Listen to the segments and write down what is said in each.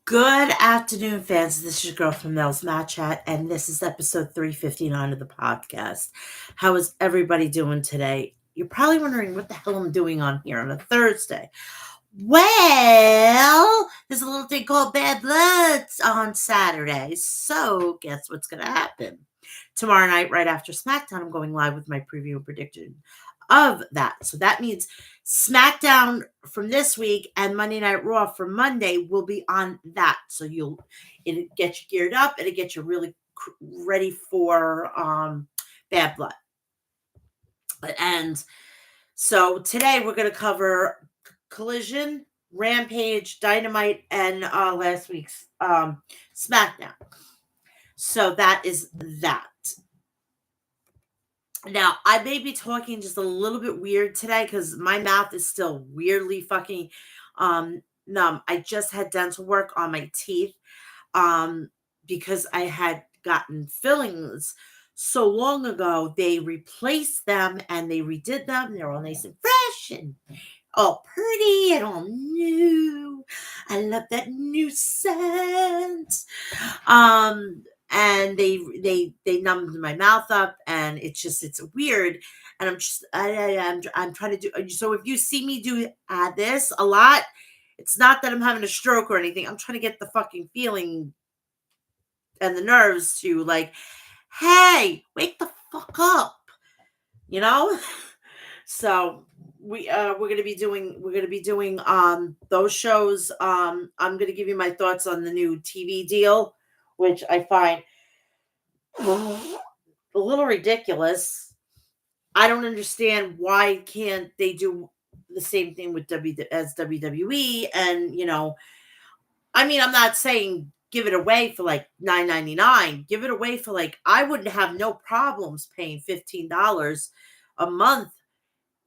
Good afternoon, fans. This is your girl from Mel's Mat Chat, and this is episode 359 of the podcast. How is everybody doing today? You're probably wondering what the hell I'm doing on here on a Thursday. Well, there's a little thing called Bad Blood on Saturday. So, guess what's going to happen? Tomorrow night, right after SmackDown, I'm going live with my preview and prediction of that. So that means SmackDown from this week and Monday Night Raw for Monday will be on that. So it'll get you geared up and it get you really ready for Bad Blood. And so today we're going to cover Collision, Rampage, Dynamite, and last week's SmackDown. So that is that. Now, I may be talking just a little bit weird today because my mouth is still weirdly fucking numb. I just had dental work on my teeth because I had gotten fillings so long ago, they replaced them and they redid them. They're all nice and fresh and all pretty and all new. I love that new scent. And they numbed my mouth up, and it's weird. And I'm trying to do. So if you see me do this a lot, it's not that I'm having a stroke or anything. I'm trying to get the fucking feeling and the nerves to like, hey, wake the fuck up, you know? So we're gonna be doing those shows. I'm gonna give you my thoughts on the new TV deal, which I find a little ridiculous. I don't understand why can't they do the same thing with as WWE. And I mean, I'm not saying give it away for like $9.99. Give it away for like, I wouldn't have no problems paying $15 a month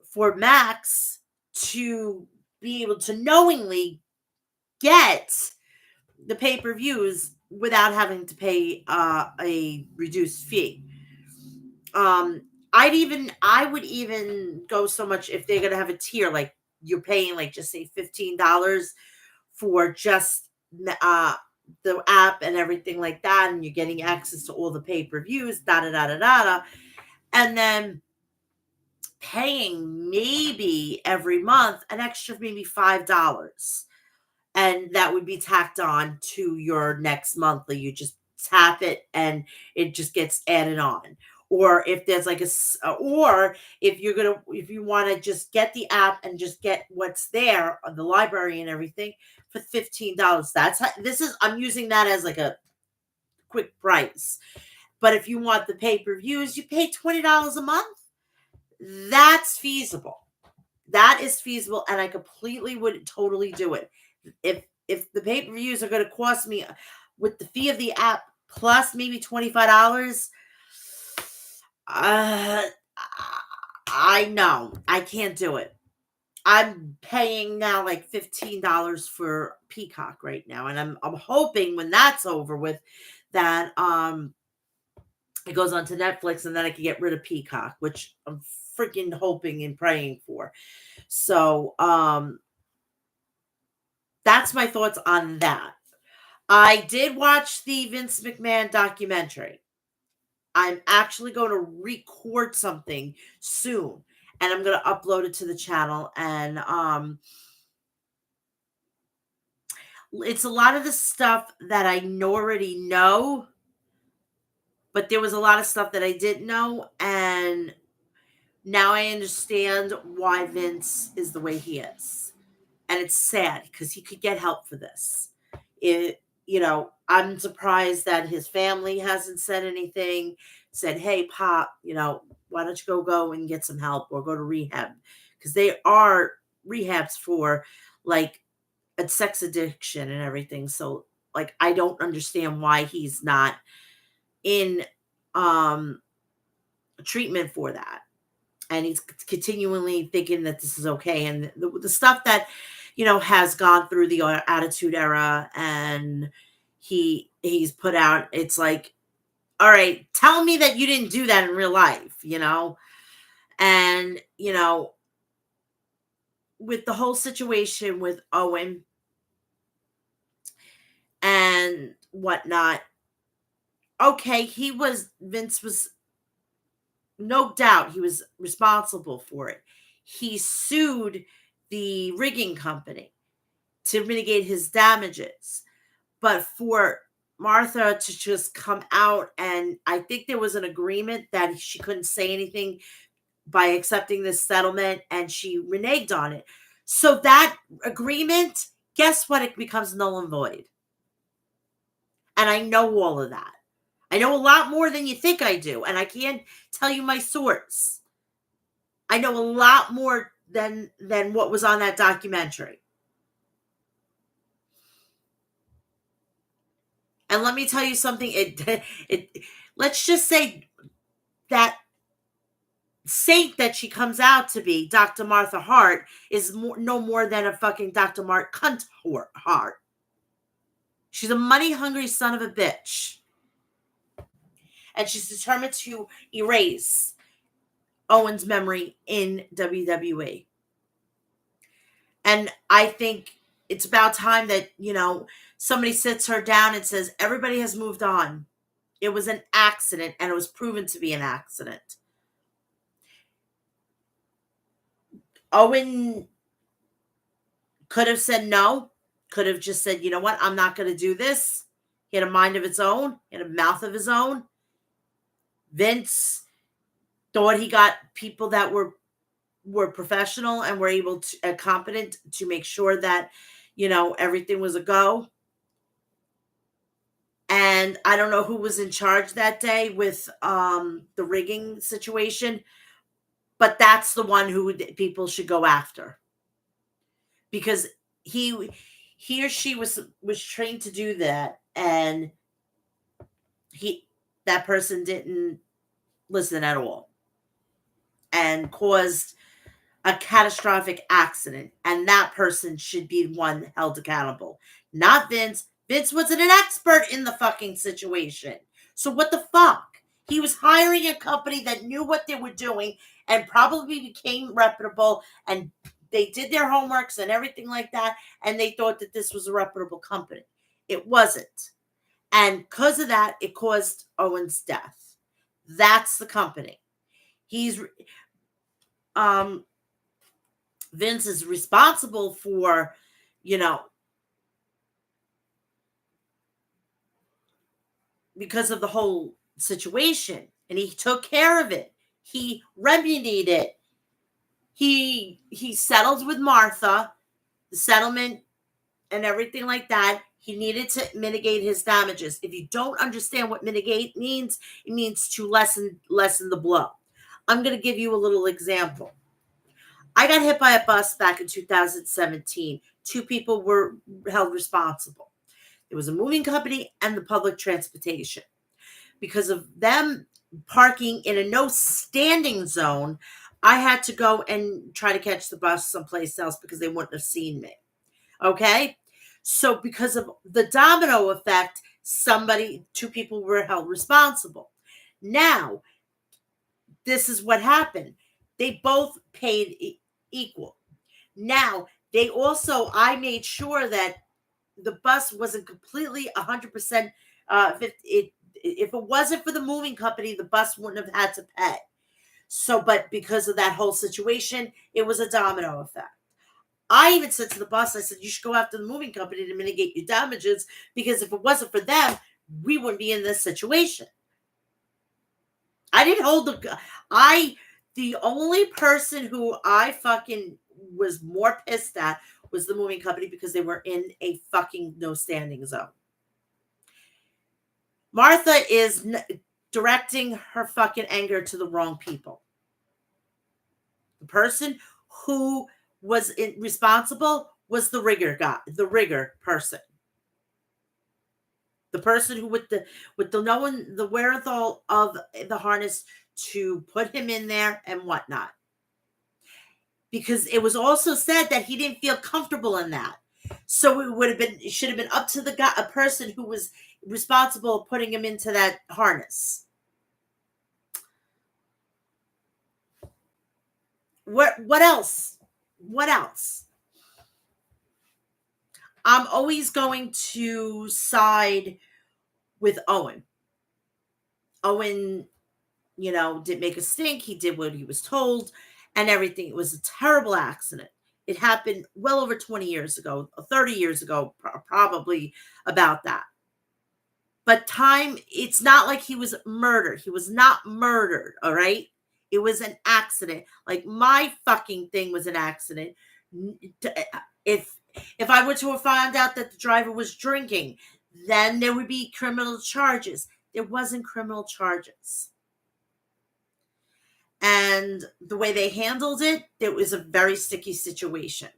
for Max to be able to knowingly get the pay-per-views without having to pay a reduced fee. I would even go so much if they're gonna have a tier, like you're paying like just say $15 for just uh the app and everything like that, and you're getting access to all the pay-per-views, da da da da da, da, and then paying maybe every month an extra maybe $5, and that would be tacked on to your next monthly. You just tap it and it just gets added on. Or if there's like or if you want to just get the app and just get what's there on the library and everything for $15. That's how, this is I'm using that as like a quick price. But if you want the pay-per-views, you pay $20 a month. That's feasible. That is feasible, and I completely would totally do it. If the pay-per-views are going to cost me with the fee of the app plus maybe $25, uh, I know I can't do it. I'm paying now like $15 for Peacock right now, and I'm hoping when that's over with that it goes on to Netflix, and then I can get rid of Peacock, which I'm freaking hoping and praying for. So that's my thoughts on that. I did watch the Vince McMahon documentary. I'm actually going to record something soon, and I'm going to upload it to the channel. And it's a lot of the stuff that I already know, but there was a lot of stuff that I didn't know, and now I understand why Vince is the way he is. And it's sad because he could get help for this. I'm surprised that his family hasn't said anything, said, hey, Pop, why don't you go and get some help or go to rehab? Because they are rehabs for like a sex addiction and everything. So like, I don't understand why he's not in treatment for that. And he's continually thinking that this is okay. And the stuff that, has gone through the Attitude Era, and he's put out, it's like, all right, tell me that you didn't do that in real life, and with the whole situation with Owen and whatnot. Okay, Vince was, no doubt, he was responsible for it. He sued the rigging company to mitigate his damages. But for Martha to just come out, and I think there was an agreement that she couldn't say anything by accepting this settlement, and she reneged on it. So that agreement, guess what? It becomes null and void. And I know all of that. I know a lot more than you think I do, and I can't tell you my source. I know a lot more than what was on that documentary. And let me tell you something. Let's just say that saint that she comes out to be, Dr. Martha Hart, is no more than a fucking Dr. Mark Cunt Hart. She's a money hungry son of a bitch. and she's determined to erase Owen's memory in WWE. And I think it's about time that, somebody sits her down and says, everybody has moved on. It was an accident, and it was proven to be an accident. Owen could have said no, could have just said, you know what, I'm not going to do this. He had a mind of his own, he had a mouth of his own. Vince thought he got people that were professional and were able to competent to make sure that everything was a go. And I don't know who was in charge that day with the rigging situation, but that's the one who people should go after, because he or she was trained to do that, and that person didn't listen at all and caused a catastrophic accident, and that person should be one held accountable, not Vince. Vince wasn't an expert in the fucking situation. So what the fuck? He was hiring a company that knew what they were doing and probably became reputable, and they did their homeworks and everything like that, and they thought that this was a reputable company. It wasn't. And because of that, it caused Owen's death. That's the company. He's Vince is responsible for, because of the whole situation, and he took care of it. He remedied it. He settled with Martha, the settlement and everything like that. He needed to mitigate his damages. If you don't understand what mitigate means, it means to lessen the blow. I'm going to give you a little example. I got hit by a bus back in 2017. Two people were held responsible. It was a moving company and the public transportation. Because of them parking in a no standing zone, I had to go and try to catch the bus someplace else because they wouldn't have seen me. Okay? So because of the domino effect, two people were held responsible. Now, this is what happened. They both paid equal. Now, I made sure that the bus wasn't completely 100%. If it wasn't for the moving company, the bus wouldn't have had to pay. So, but because of that whole situation, it was a domino effect. I even said to the bus, I said, you should go after the moving company to mitigate your damages, because if it wasn't for them, we wouldn't be in this situation. I didn't hold the only person who I fucking was more pissed at was the moving company, because they were in a fucking no standing zone. Martha is directing her fucking anger to the wrong people. The person who was responsible was the rigger person. The person who with the knowing the wherewithal of the harness to put him in there and whatnot. Because it was also said that he didn't feel comfortable in that. So it should have been up to a person who was responsible of putting him into that harness. What else? What else? I'm always going to side with Owen. Owen, didn't make a stink. He did what he was told and everything. It was a terrible accident. It happened well over 20 years ago, 30 years ago, probably about that. But it's not like he was murdered. He was not murdered, all right? It was an accident. Like, my fucking thing was an accident. If I were to have found out that the driver was drinking, then there would be criminal charges. There wasn't criminal charges. And the way they handled it was a very sticky situation.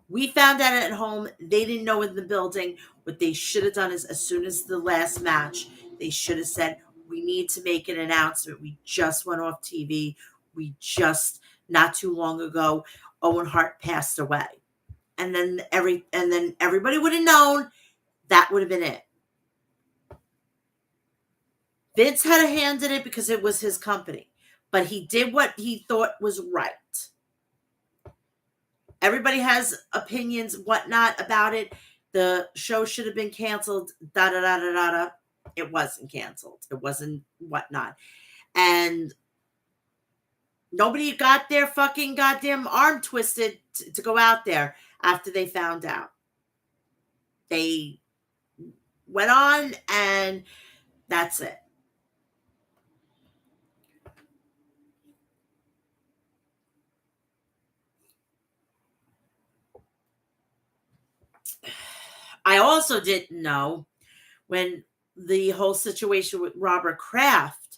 We found out at home. They didn't know in the building. What they should have done is, as soon as the last match, they should have said, we need to make an announcement. We just went off TV. We just, not too long ago, Owen Hart passed away. And then everybody would have known. That would have been it. Vince had a hand in it because it was his company, but he did what he thought was right. Everybody has opinions, whatnot about it. The show should have been canceled. Da da da da da da. It wasn't canceled. It wasn't whatnot, and nobody got their fucking goddamn arm twisted to go out there after they found out. They went on, and that's it. I also didn't know when the whole situation with Robert Kraft,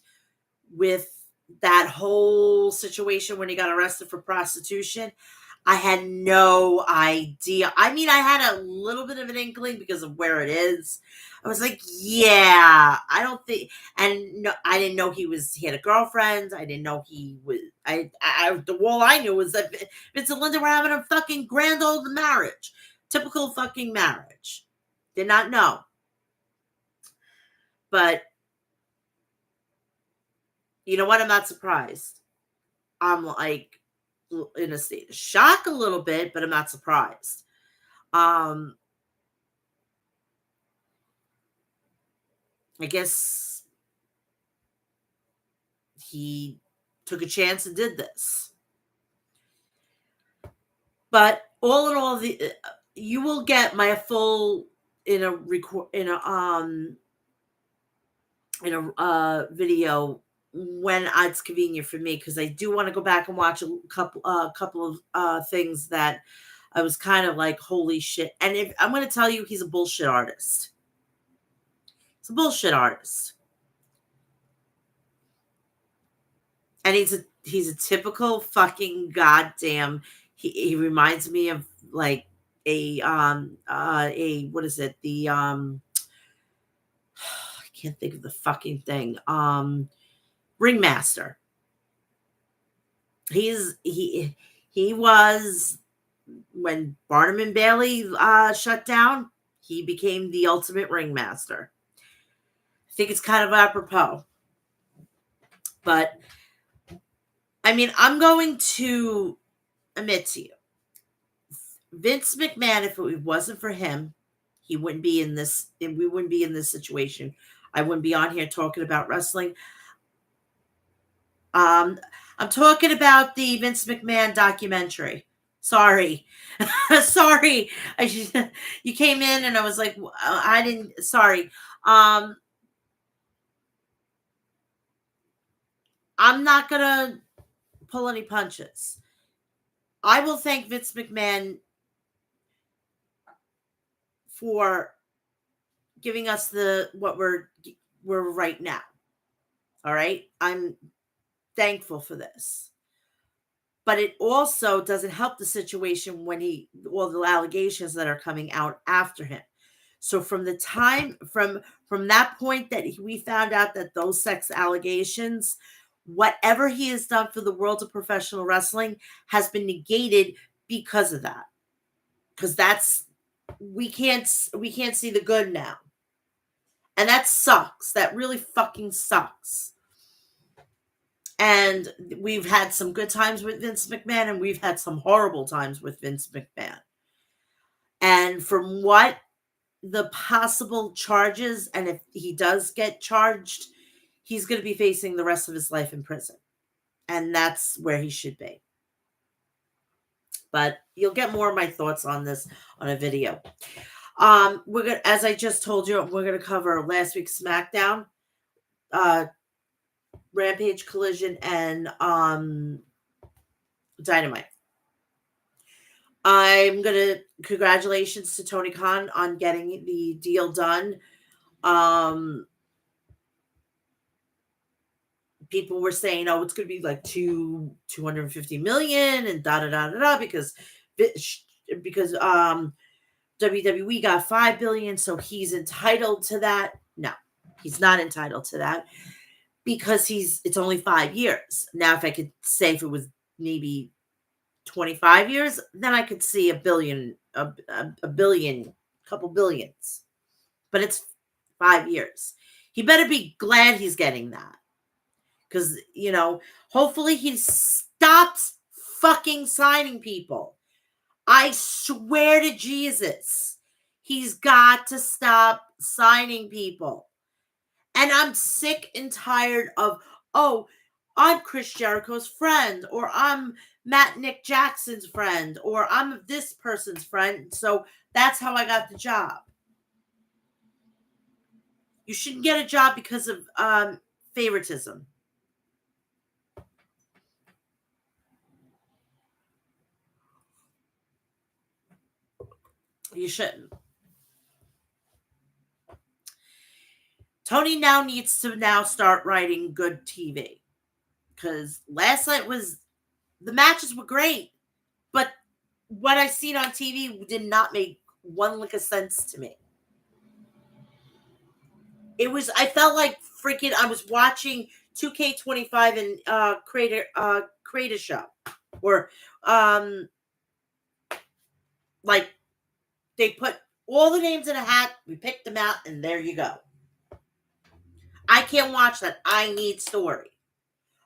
with that whole situation when he got arrested for prostitution. I had no idea. I mean, I had a little bit of an inkling because of where it is. I was like, yeah, I don't think, and no, I didn't know he had a girlfriend. I didn't know he was, all I knew was that Vince and Linda were having a fucking grand old marriage. Typical fucking marriage. Did not know. But you know what? I'm not surprised. I'm like in a state of shock a little bit, but I'm not surprised. I guess he took a chance and did this. But all in all, you will get my full in a video when it's convenient for me, because I do want to go back and watch a couple of things that I was kind of like, holy shit. And if I'm going to tell you, he's a bullshit artist. He's a bullshit artist. And he's a typical fucking goddamn, he reminds me of like a what is it? I can't think of the fucking thing. Ringmaster. He was, when Barnum and Bailey shut down, he became the ultimate ringmaster. I think it's kind of apropos. But I mean, I'm going to admit to you, Vince McMahon, if it wasn't for him, he wouldn't be in this, and we wouldn't be in this situation. I wouldn't be on here talking about wrestling. I'm talking about the Vince McMahon documentary. Sorry. Sorry. You came in and I was like, I didn't, sorry. I'm not going to pull any punches. I will thank Vince McMahon for giving us what we're right now. All right. I'm thankful for this. But it also doesn't help the situation when all the allegations that are coming out after him. So from the time, from that point that we found out that those sex allegations, whatever he has done for the world of professional wrestling has been negated because of that. Because we can't see the good now. And that sucks. That really fucking sucks. And we've had some good times with Vince McMahon, and we've had some horrible times with Vince McMahon. And from what the possible charges, and if he does get charged, he's going to be facing the rest of his life in prison. And that's where he should be. But you'll get more of my thoughts on this on a video. We're gonna, as I just told you, we're gonna cover last week's SmackDown, Rampage, Collision, and Dynamite. I'm gonna congratulations to Tony Khan on getting the deal done. People were saying, "Oh, it's gonna be like 250 million and da da da da da," because WWE got 5 billion, so he's entitled to that. No, he's not entitled to that, because it's only 5 years. Now, if I could say if it was maybe 25 years, then I could see a billion, a billion, couple billions. But it's 5 years. He better be glad he's getting that. Because, hopefully he stops fucking signing people. I swear to Jesus, he's got to stop signing people. And I'm sick and tired of, oh, I'm Chris Jericho's friend, or I'm Nick Jackson's friend, or I'm this person's friend. So that's how I got the job. You shouldn't get a job because of favoritism. You shouldn't. Tony now needs to start writing good TV. Because last night the matches were great. But what I seen on TV did not make one lick of sense to me. I felt like freaking, I was watching 2K25 and create a show. Or, like, they put all the names in a hat, we picked them out, and there you go. I can't watch that. I need story.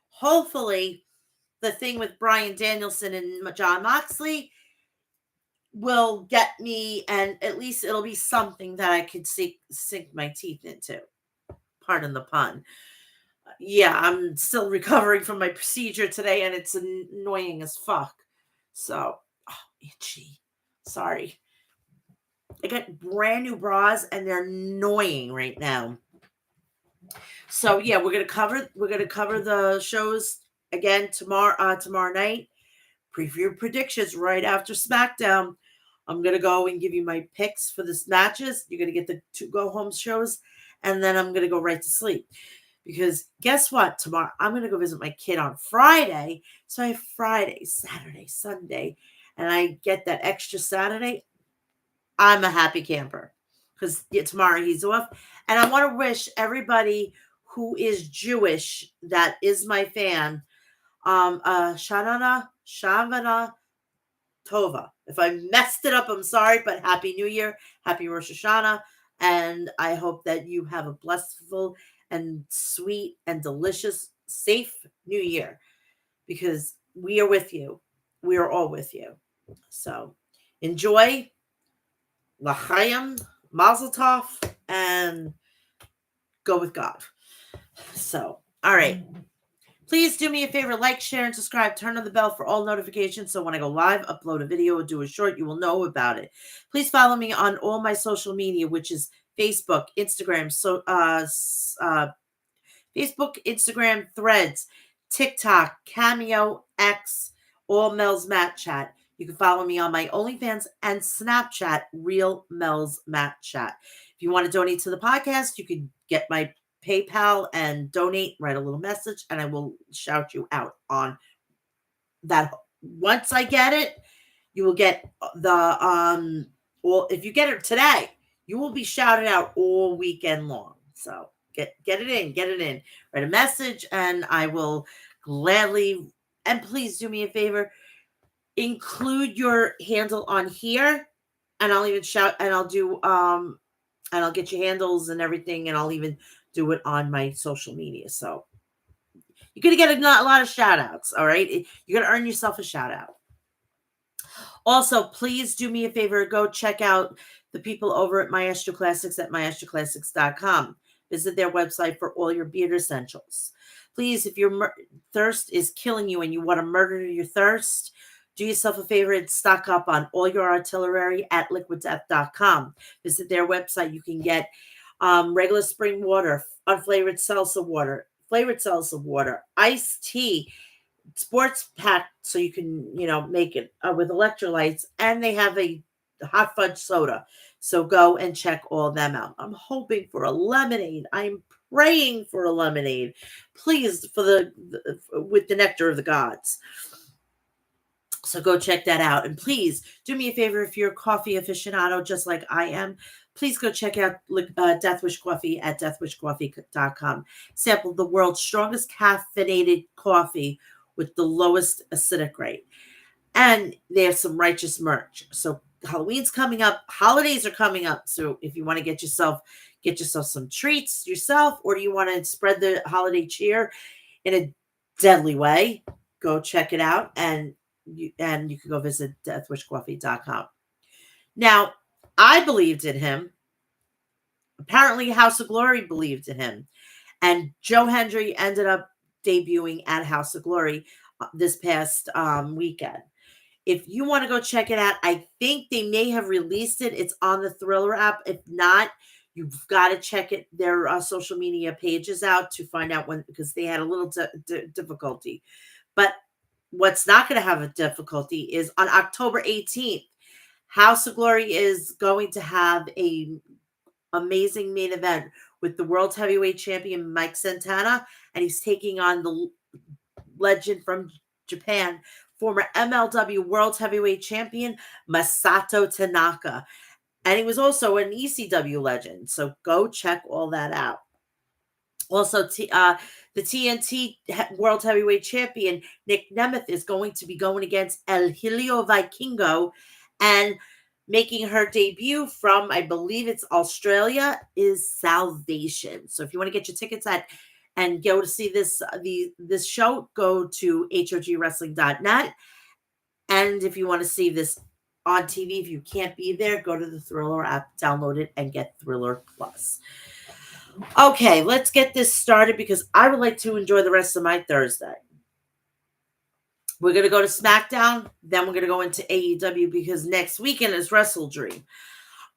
Hopefully, the thing with Bryan Danielson and Jon Moxley will get me, and at least it'll be something that I could sink my teeth into. Pardon the pun. Yeah, I'm still recovering from my procedure today, and it's annoying as fuck. So, itchy. Sorry. I got brand new bras, and they're annoying right now. So yeah, we're gonna cover the shows again tomorrow night. Preview predictions right after SmackDown. I'm gonna go and give you my picks for this matches. You're gonna get the 2 go home shows, and then I'm gonna go right to sleep. Because guess what? Tomorrow I'm gonna go visit my kid on Friday. So I have Friday, Saturday, Sunday, and I get that extra Saturday. I'm a happy camper. Because tomorrow he's off. And I want to wish everybody who is Jewish that is my fan, Shavana Tova. If I messed it up, I'm sorry, but Happy New Year, Happy Rosh Hashanah, and I hope that you have a blissful and sweet and delicious, safe New Year, because we are with you. We are all with you. So enjoy, L'chaim, Mazel Tov, and go with God. So, all right. Please do me a favor, like, share, and subscribe. Turn on the bell for all notifications so when I go live, upload a video, or do a short, you will know about it. Please follow me on all my social media, which is Facebook, Instagram, Facebook, Instagram, Threads, TikTok, Cameo, X, all Mel's Mat Chat. You can follow me on my OnlyFans and Snapchat, Real Mel's Mat Chat. If you want to donate to the podcast, you can get my PayPal and donate, write a little message, and I will shout you out on that. Once I get it, you will get if you get it today, you will be shouted out all weekend long. So get it in, write a message, and I will gladly, and please do me a favor, include your handle on here, and I'll even shout, and I'll do, and I'll get your handles and everything, and I'll even do it on my social media. So you're going to get a lot of shout outs. All right. You're going to earn yourself a shout out. Also, please do me a favor. Go check out the people over at Maestro Classics at maestroclassics.com. Visit their website for all your beard essentials. Please, if your thirst is killing you and you want to murder your thirst, do yourself a favor and stock up on all your artillery at liquiddeath.com. Visit their website. You can get regular spring water, unflavored salsa water, flavored salsa water, iced tea, sports pack, so you can, make it with electrolytes, and they have a hot fudge soda. So go and check all them out. I'm hoping for a lemonade. I'm praying for a lemonade, please, with the nectar of the gods. So go check that out. And please do me a favor, if you're a coffee aficionado just like I am, please go check out Death Wish Coffee at deathwishcoffee.com. Sample the world's strongest caffeinated coffee with the lowest acidic rate. And they have some righteous merch. So Halloween's coming up. Holidays are coming up. So if you want to get yourself get yourself some treats yourself, or do you want to spread the holiday cheer in a deadly way? Go check it out, and you can go visit deathwishcoffee.com. Now, I believed in him. Apparently, House of Glory believed in him. And Joe Hendry ended up debuting at House of Glory this past weekend. If you want to go check it out, I think they may have released it. It's on the Thriller app. If not, you've got to check it their social media pages out to find out when, because they had a little difficulty. But what's not going to have a difficulty is on October 18th, House of Glory is going to have a amazing main event with the world heavyweight champion Mike Santana, and he's taking on the legend from Japan, former MLW world heavyweight champion Masato Tanaka. And he was also an ECW legend. So go check all that out. Also, the TNT World Heavyweight Champion Nick Nemeth is going to be going against El Helio Vikingo, and making her debut from, I believe it's Australia, is Salvation. So if you want to get your tickets and go to see this show, go to hogwrestling.net. And if you want to see this on TV, if you can't be there, go to the Thriller app, download it, and get Thriller Plus. Okay, let's get this started because I would like to enjoy the rest of my Thursday. We're going to go to SmackDown, then we're going to go into AEW because next weekend is Wrestle Dream.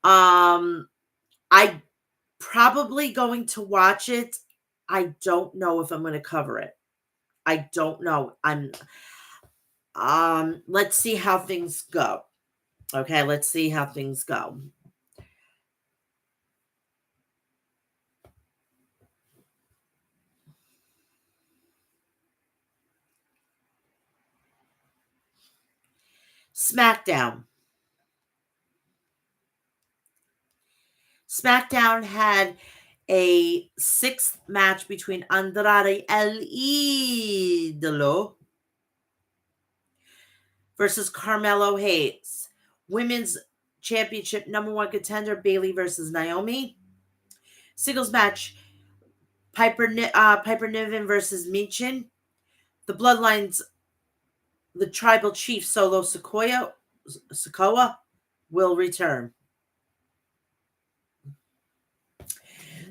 I probably going to watch it. I don't know if I'm going to cover it. I don't know. Let's see how things go. Okay, let's see how things go. SmackDown. SmackDown had a sixth match between Andrade El Idolo versus Carmelo Hayes. Women's Championship #1 contender Bayley versus Naomi. Singles match Piper Niven versus Michin. The Bloodlines, the Tribal Chief Solo Sikoa will return.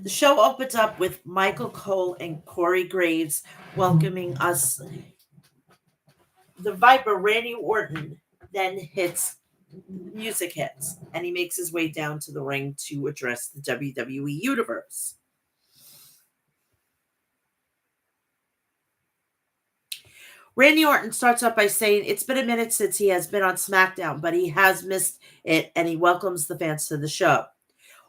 The show opens up with Michael Cole and Corey Graves welcoming us. The Viper, Randy Orton, then music hits, and he makes his way down to the ring to address the WWE Universe. Randy Orton starts off by saying it's been a minute since he has been on SmackDown, but he has missed it, and he welcomes the fans to the show.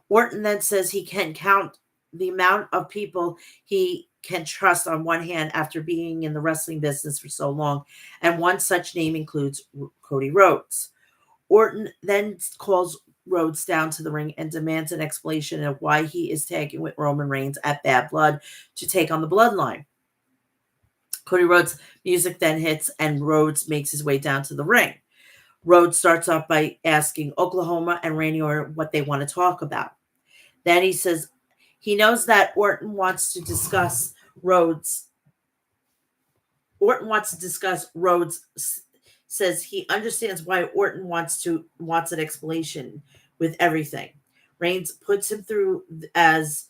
Orton then says he can count the amount of people he can trust on one hand after being in the wrestling business for so long, and one such name includes Cody Rhodes. Orton then calls Rhodes down to the ring and demands an explanation of why he is tagging with Roman Reigns at Bad Blood to take on the Bloodline. Cody Rhodes' music then hits, and Rhodes makes his way down to the ring. Rhodes starts off by asking Oklahoma and Randy Orton what they want to talk about. Then he says he knows that Orton wants to discuss Rhodes. Rhodes says he understands why Orton wants an explanation with everything. Reigns puts him through as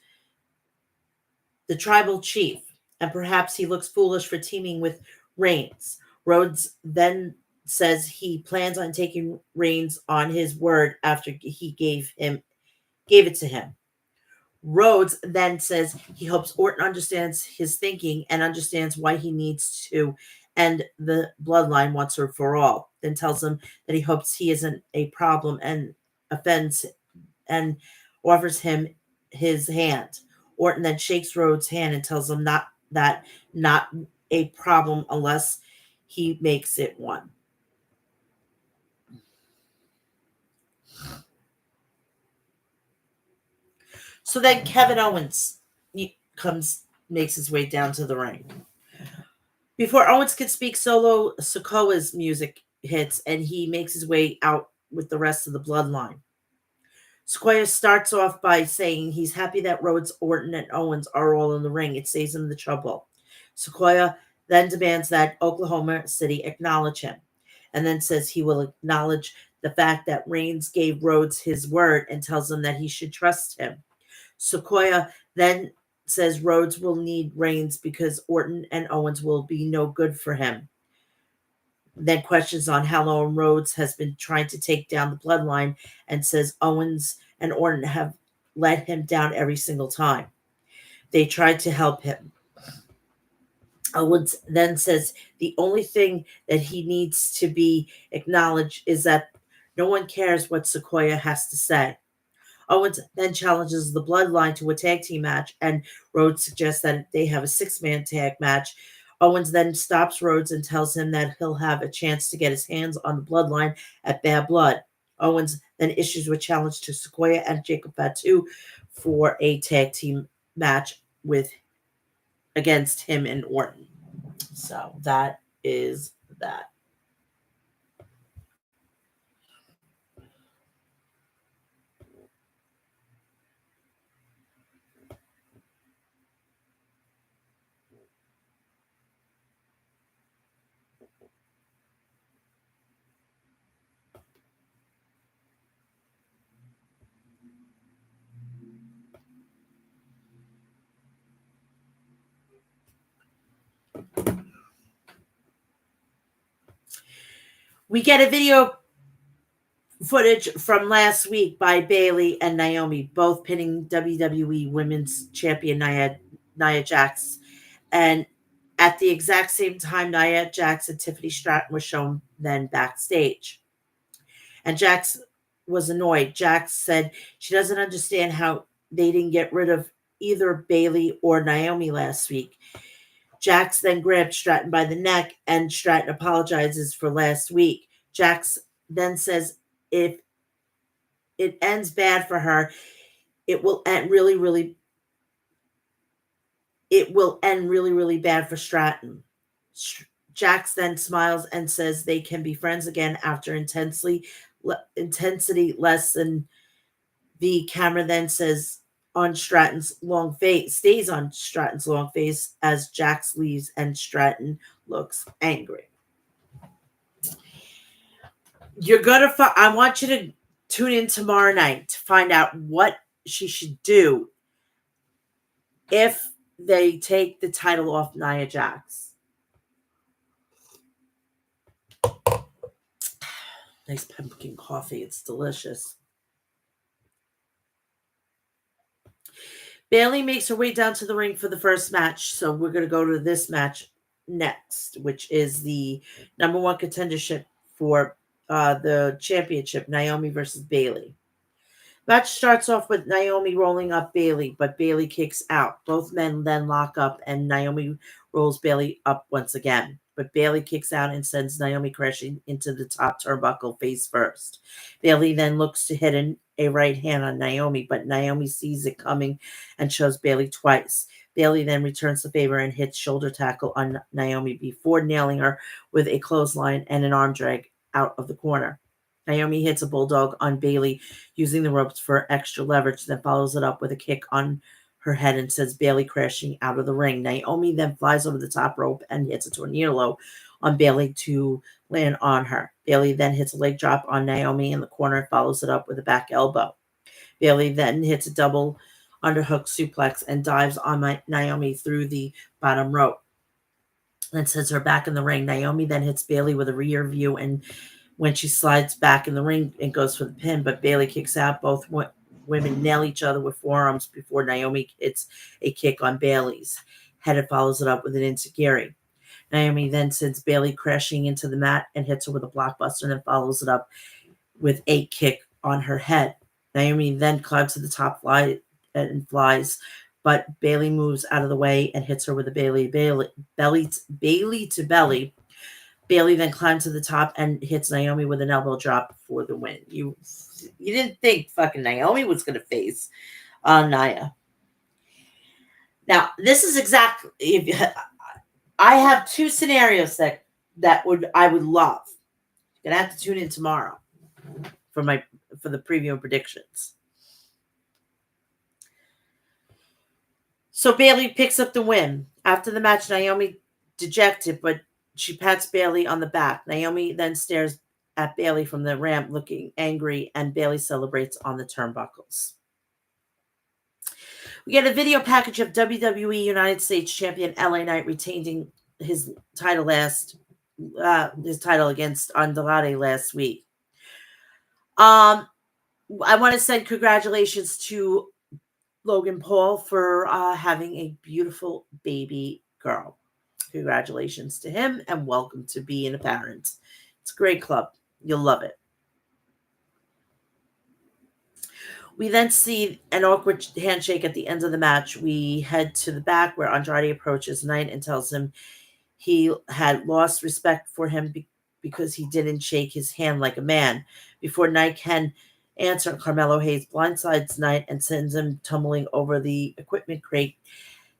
the tribal chief, and perhaps he looks foolish for teaming with Reigns. Rhodes then says he plans on taking Reigns on his word after he gave it to him. Rhodes then says he hopes Orton understands his thinking and understands why he needs to end the Bloodline once and for all. Then tells him that he hopes he isn't a problem and offends and offers him his hand. Orton then shakes Rhodes' hand and tells him not a problem unless he makes it one. So then Kevin Owens makes his way down to the ring. Before Owens could speak, Solo Sikoa's music hits, and he makes his way out with the rest of the Bloodline. Sequoia starts off by saying he's happy that Rhodes, Orton, and Owens are all in the ring. It saves him the trouble. Sequoia then demands that Oklahoma City acknowledge him, and then says he will acknowledge the fact that Reigns gave Rhodes his word and tells him that he should trust him. Sequoia then says Rhodes will need Reigns because Orton and Owens will be no good for him. Then questions on how long Rhodes has been trying to take down the bloodline and says Owens and Orton have let him down every single time. They tried to help him. Owens then says the only thing that he needs to be acknowledged is that no one cares what Sequoia has to say. Owens then challenges the Bloodline to a tag team match, and Rhodes suggests that they have a six-man tag match. Owens then stops Rhodes and tells him that he'll have a chance to get his hands on the Bloodline at Bad Blood. Owens then issues a challenge to Sequoia and Jacob Fatu for a tag team match with against him and Orton. So that is that. We get a video footage from last week by Bayley and Naomi, both pinning WWE Women's Champion Nia Jax. And at the exact same time, Nia Jax and Tiffany Stratton were shown then backstage. And Jax was annoyed. Jax said she doesn't understand how they didn't get rid of either Bayley or Naomi last week. Jax then grabbed Stratton by the neck, and Stratton apologizes for last week. Jax then says if it ends bad for her, it will end really bad for Stratton. Jax then smiles and says they can be friends again after intensity lessen. The camera then says on Stratton's long face stays on Stratton's long face as Jax leaves and Stratton looks angry. You're gonna. I want you to tune in tomorrow night to find out what she should do if they take the title off Nia Jax. Nice pumpkin coffee. It's delicious. Bayley makes her way down to the ring for the first match. So we're going to go to this match next, which is the number one contendership for the championship, Naomi versus Bayley. Match starts off with Naomi rolling up Bayley, but Bayley kicks out. Both men then lock up, and Naomi rolls Bayley up once again. But Bayley kicks out and sends Naomi crashing into the top turnbuckle face first. Bayley then looks to hit a right hand on Naomi, but Naomi sees it coming and shows Bayley twice. Bayley then returns the favor and hits shoulder tackle on Naomi before nailing her with a clothesline and an arm drag out of the corner. Naomi hits a bulldog on Bayley using the ropes for extra leverage, then follows it up with a kick on her head and sends Bayley crashing out of the ring. Naomi then flies over the top rope and hits a tornado on Bayley to land on her. Bayley then hits a leg drop on Naomi in the corner and follows it up with a back elbow. Bayley then hits a double underhook suplex and dives on Naomi through the bottom rope. Then sends her back in the ring. Naomi then hits Bayley with a rear view and when she slides back in the ring and goes for the pin, but Bayley kicks out. Both women nail each other with forearms before Naomi hits a kick on Bayley's head and follows it up with an enziguri. Naomi then sends Bayley crashing into the mat and hits her with a blockbuster and then follows it up with a kick on her head. Naomi then climbs to the top and flies, but Bayley moves out of the way and hits her with a belly to belly. Bayley then climbs to the top and hits Naomi with an elbow drop for the win. You didn't think fucking Naomi was going to face Nia. Now, this is exactly. I have two scenarios that I would love. You're gonna have to tune in tomorrow for the preview and predictions. So Bailey picks up the win. After the match, Naomi dejected, but she pats Bailey on the back. Naomi then stares at Bailey from the ramp, looking angry, and Bailey celebrates on the turnbuckles. We get a video package of WWE United States Champion LA Knight retaining his title against Andrade last week. I want to send congratulations to Logan Paul for having a beautiful baby girl. Congratulations to him and welcome to being a parent. It's a great club. You'll love it. We then see an awkward handshake at the end of the match. We head to the back where Andrade approaches Knight and tells him he had lost respect for him because he didn't shake his hand like a man. Before Knight can answer, Carmelo Hayes blindsides Knight and sends him tumbling over the equipment crate.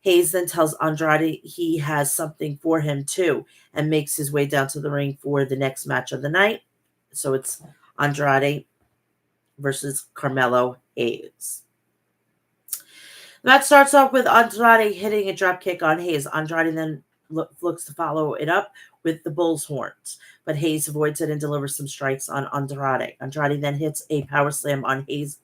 Hayes then tells Andrade he has something for him too and makes his way down to the ring for the next match of the night. So it's Andrade versus Carmelo Hayes. The match starts off with Andrade hitting a dropkick on Hayes. Andrade then looks to follow it up with the bull's horns, but Hayes avoids it and delivers some strikes on Andrade. Andrade then hits a power slam on Hayes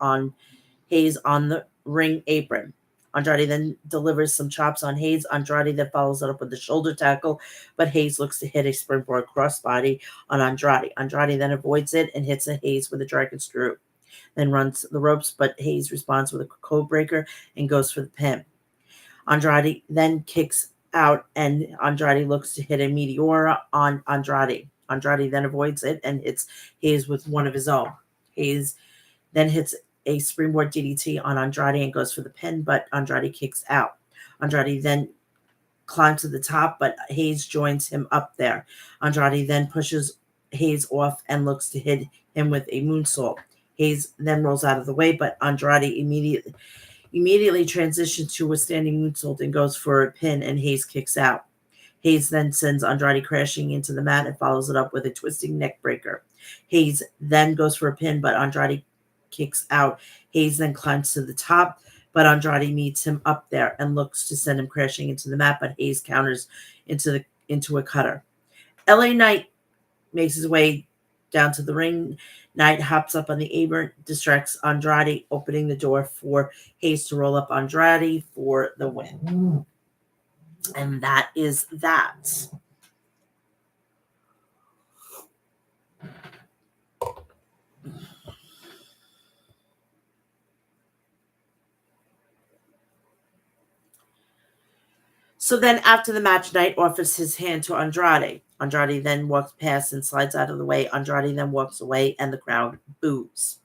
on the ring apron. Andrade then delivers some chops on Hayes. Andrade then follows it up with the shoulder tackle, but Hayes looks to hit a springboard crossbody on Andrade. Andrade then avoids it and hits Hayes with a dragon screw. Then runs the ropes, but Hayes responds with a code breaker and goes for the pin. Andrade then kicks out, and Andrade looks to hit a Meteora on Andrade. Andrade then avoids it and hits Hayes with one of his own. Hayes then hits a springboard DDT on Andrade and goes for the pin, but Andrade kicks out. Andrade then climbs to the top, but Hayes joins him up there. Andrade then pushes Hayes off and looks to hit him with a moonsault. Hayes then rolls out of the way, but Andrade immediately transitions to a standing moonsault and goes for a pin, and Hayes kicks out. Hayes then sends Andrade crashing into the mat and follows it up with a twisting neck breaker. Hayes then goes for a pin, but Andrade kicks out. Hayes then climbs to the top, but Andrade meets him up there and looks to send him crashing into the mat, but Hayes counters into a cutter. LA Knight makes his way down to the ring. Knight hops up on the apron, distracts Andrade, opening the door for Hayes to roll up Andrade for the win. And that is that. So then after the match, Knight offers his hand to Andrade. Andrade then walks past and slides out of the way. Andrade then walks away and the crowd boos.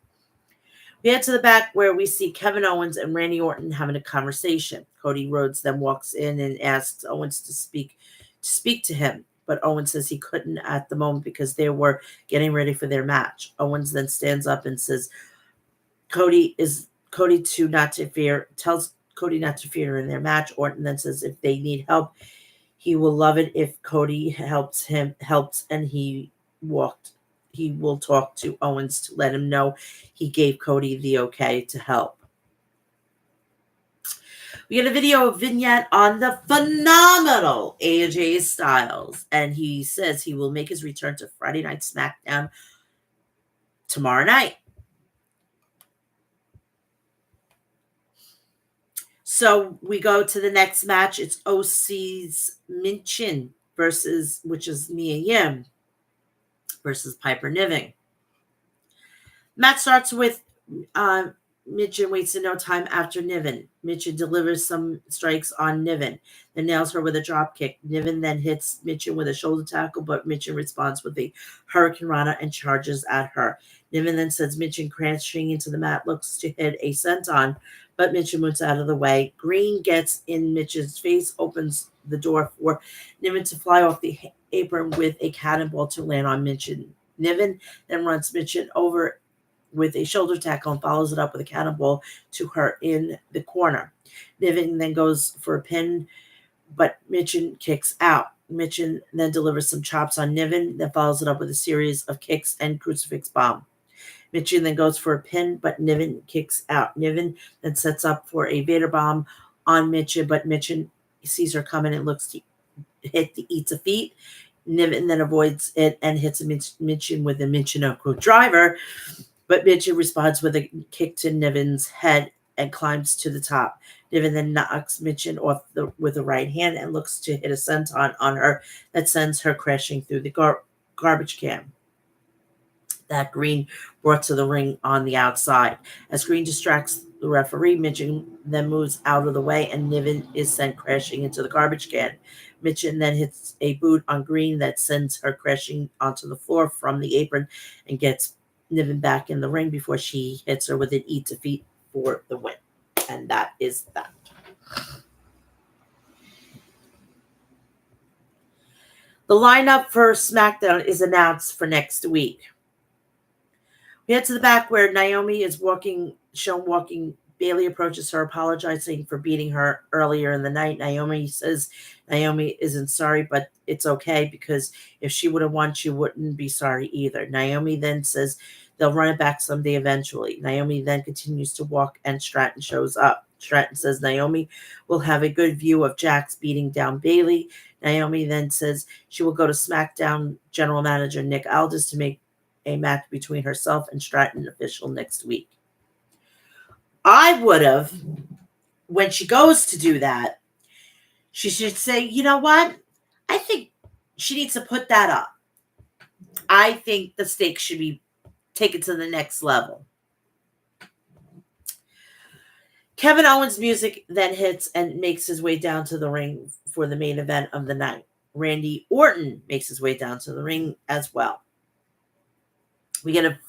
We head to the back where we see Kevin Owens and Randy Orton having a conversation. Cody Rhodes then walks in and asks Owens to speak to him, but Owens says he couldn't at the moment because they were getting ready for their match. Owens then stands up and says Cody to not to fear, tells Cody not to fear in their match. Orton then says if they need help, he will love it if Cody helps, and he will talk to Owens to let him know he gave Cody the okay to help. We get a video vignette on the phenomenal AJ Styles, and he says he will make his return to Friday Night SmackDown tomorrow night. So we go to the next match. It's OC's Minchin which is Mia Yim, versus Piper Niven. Match starts with Minchin waits in no time after Niven. Minchin delivers some strikes on Niven, then nails her with a drop kick. Niven then hits Minchin with a shoulder tackle, but Minchin responds with a Hurricane Rana and charges at her. Niven then sends Minchin crashing into the mat, looks to hit a senton, but Minchin moves out of the way. Green gets in Minchin's face, opens the door for Niven to fly off the apron with a cannonball to land on Minchin. Niven then runs Minchin over with a shoulder tackle and follows it up with a cannonball to her in the corner. Niven then goes for a pin, but Minchin kicks out. Minchin then delivers some chops on Niven, then follows it up with a series of kicks and crucifix bomb. Minchin then goes for a pin, but Niven kicks out. Niven then sets up for a Vader bomb on Mitchin, but Mitchin sees her coming and looks to eats a feet. Niven then avoids it and hits Mitchin with a Michinoku driver, but Mitchin responds with a kick to Niven's head and climbs to the top. Niven then knocks Mitchin off with a right hand and looks to hit a senton on her that sends her crashing through the garbage can that Green brought to the ring on the outside. As Green distracts the referee, Mitchin then moves out of the way and Niven is sent crashing into the garbage can. Mitchin then hits a boot on Green that sends her crashing onto the floor from the apron and gets Niven back in the ring before she hits her with an eat to feet for the win. And that is that. The lineup for SmackDown is announced for next week. We head to the back where Naomi is shown walking. Bailey approaches her, apologizing for beating her earlier in the night. Naomi says Naomi isn't sorry, but it's okay because if she would have won, she wouldn't be sorry either. Naomi then says they'll run it back someday eventually. Naomi then continues to walk and Stratton shows up. Stratton says Naomi will have a good view of Jax beating down Bailey. Naomi then says she will go to SmackDown general manager Nick Aldis to make a match between herself and Stratton official next week. I would have, when she goes to do that, she should say, you know what? I think she needs to put that up. I think the stakes should be taken to the next level. Kevin Owens' music then hits and makes his way down to the ring for the main event of the night. Randy Orton makes his way down to the ring as well. We get a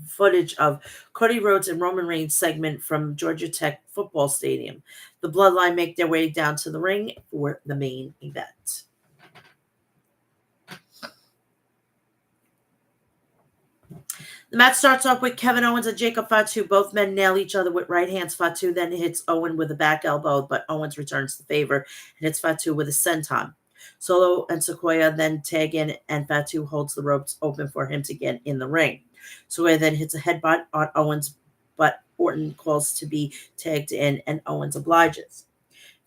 footage of Cody Rhodes and Roman Reigns segment from Georgia Tech football stadium. The Bloodline make their way down to the ring for the main event. The match starts off with Kevin Owens and Jacob Fatu. Both men nail each other with right hands. Fatu then hits Owen with a back elbow, but Owens returns the favor and hits Fatu with a senton. Solo and Sequoia then tag in, and Fatu holds the ropes open for him to get in the ring. Sequoia then hits a headbutt on Owens, but Orton calls to be tagged in, and Owens obliges.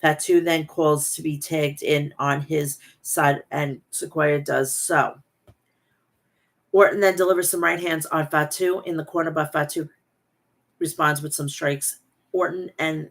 Fatu then calls to be tagged in on his side, and Sequoia does so. Orton then delivers some right hands on Fatu in the corner, but Fatu responds with some strikes. Orton and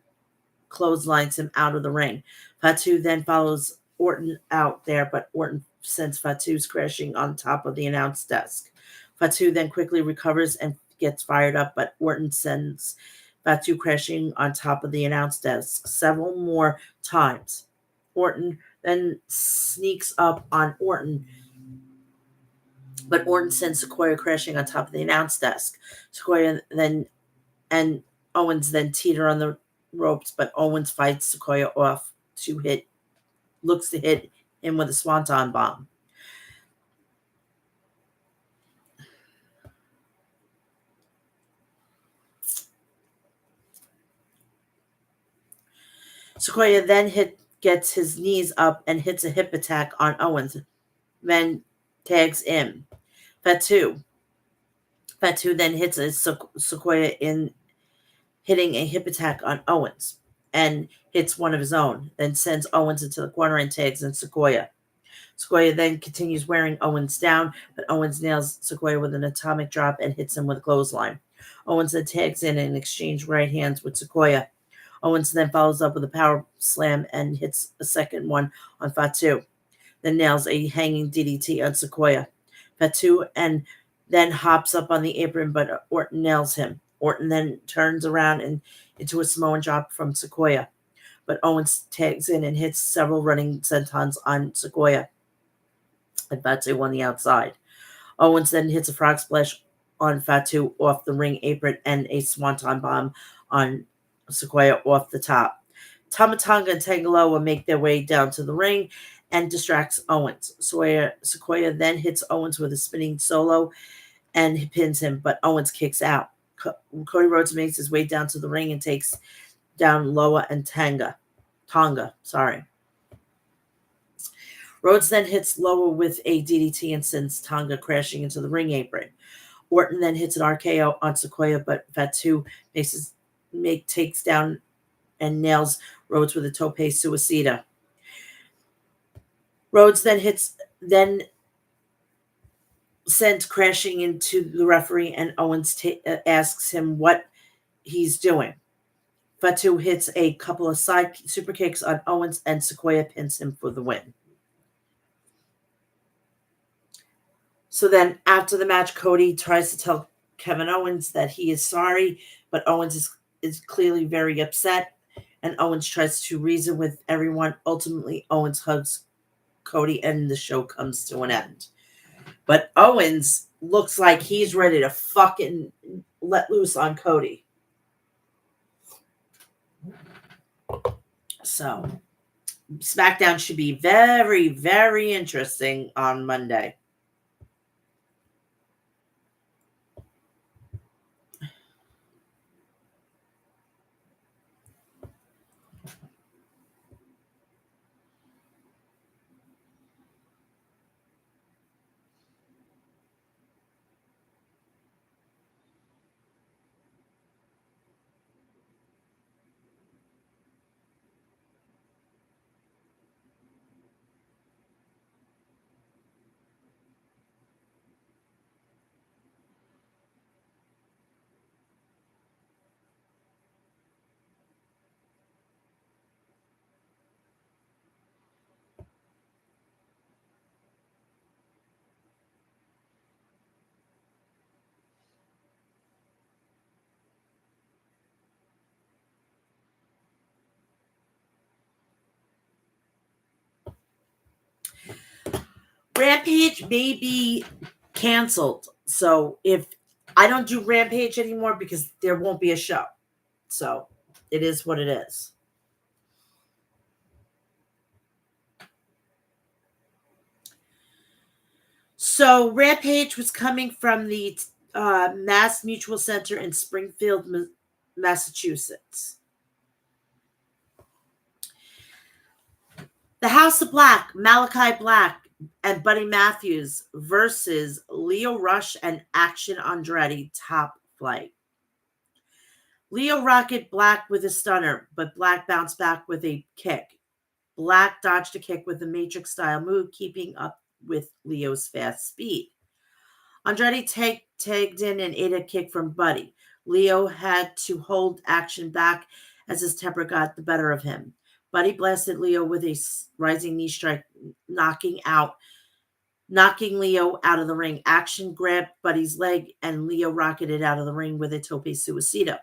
clotheslines him out of the ring. Fatu then follows Orton out there, but Orton sends Fatu's crashing on top of the announce desk. Fatu then quickly recovers and gets fired up, but Orton sends Fatu crashing on top of the announce desk several more times. Orton then sneaks up on Orton, but Orton sends Sequoia crashing on top of the announce desk. Sequoia then and Owens then teeter on the ropes, but Owens fights Sequoia off looks to hit him with a swanton bomb. Sequoia then gets his knees up and hits a hip attack on Owens, then tags in. Fatu then hits a Sequoia in hitting a hip attack on Owens and hits one of his own, then sends Owens into the corner and tags in Sequoia. Sequoia then continues wearing Owens down, but Owens nails Sequoia with an atomic drop and hits him with a clothesline. Owens then tags in and exchanges right hands with Sequoia. Owens then follows up with a power slam and hits a second one on Fatu. Then nails a hanging DDT on Sequoia. Fatu and then hops up on the apron, but Orton nails him. Orton then turns around and into a Samoan drop from Sequoia, but Owens tags in and hits several running sentons on Sequoia, and Fatu on the outside. Owens then hits a frog splash on Fatu off the ring apron and a swanton bomb on Sequoia off the top. Tama Tonga and Tangaloa make their way down to the ring and distracts Owens. Sequoia then hits Owens with a spinning solo and pins him, but Owens kicks out. Cody Rhodes makes his way down to the ring and takes down Loa and Tonga. Rhodes then hits Loa with a DDT and sends Tonga crashing into the ring apron. Orton then hits an RKO on Sequoia, but Fatu takes down and nails Rhodes with a tope suicida. Rhodes then sends crashing into the referee, and Owens asks him what he's doing. Fatu hits a couple of side super kicks on Owens, and Sequoia pins him for the win. So then, after the match, Cody tries to tell Kevin Owens that he is sorry, but Owens is clearly very upset, and Owens tries to reason with everyone. Ultimately, Owens hugs Cody, and the show comes to an end. But Owens looks like he's ready to fucking let loose on Cody. So, SmackDown should be very, very interesting on Monday. Rampage may be canceled. So if I don't do Rampage anymore, because there won't be a show. So it is what it is. So Rampage was coming from the Mass Mutual Center in Springfield, Massachusetts. The House of Black, Malachi Black, and Buddy Matthews versus Lio Rush and Action Andretti Top Flight. Lio rocketed Black with a stunner, but Black bounced back with a kick. Black dodged a kick with a Matrix-style move, keeping up with Leo's fast speed. Andretti tagged in and ate a kick from Buddy. Lio had to hold Action back as his temper got the better of him. Buddy blasted Lio with a rising knee strike, knocking Lio out of the ring. Action grabbed Buddy's leg, and Lio rocketed out of the ring with a tope suicida.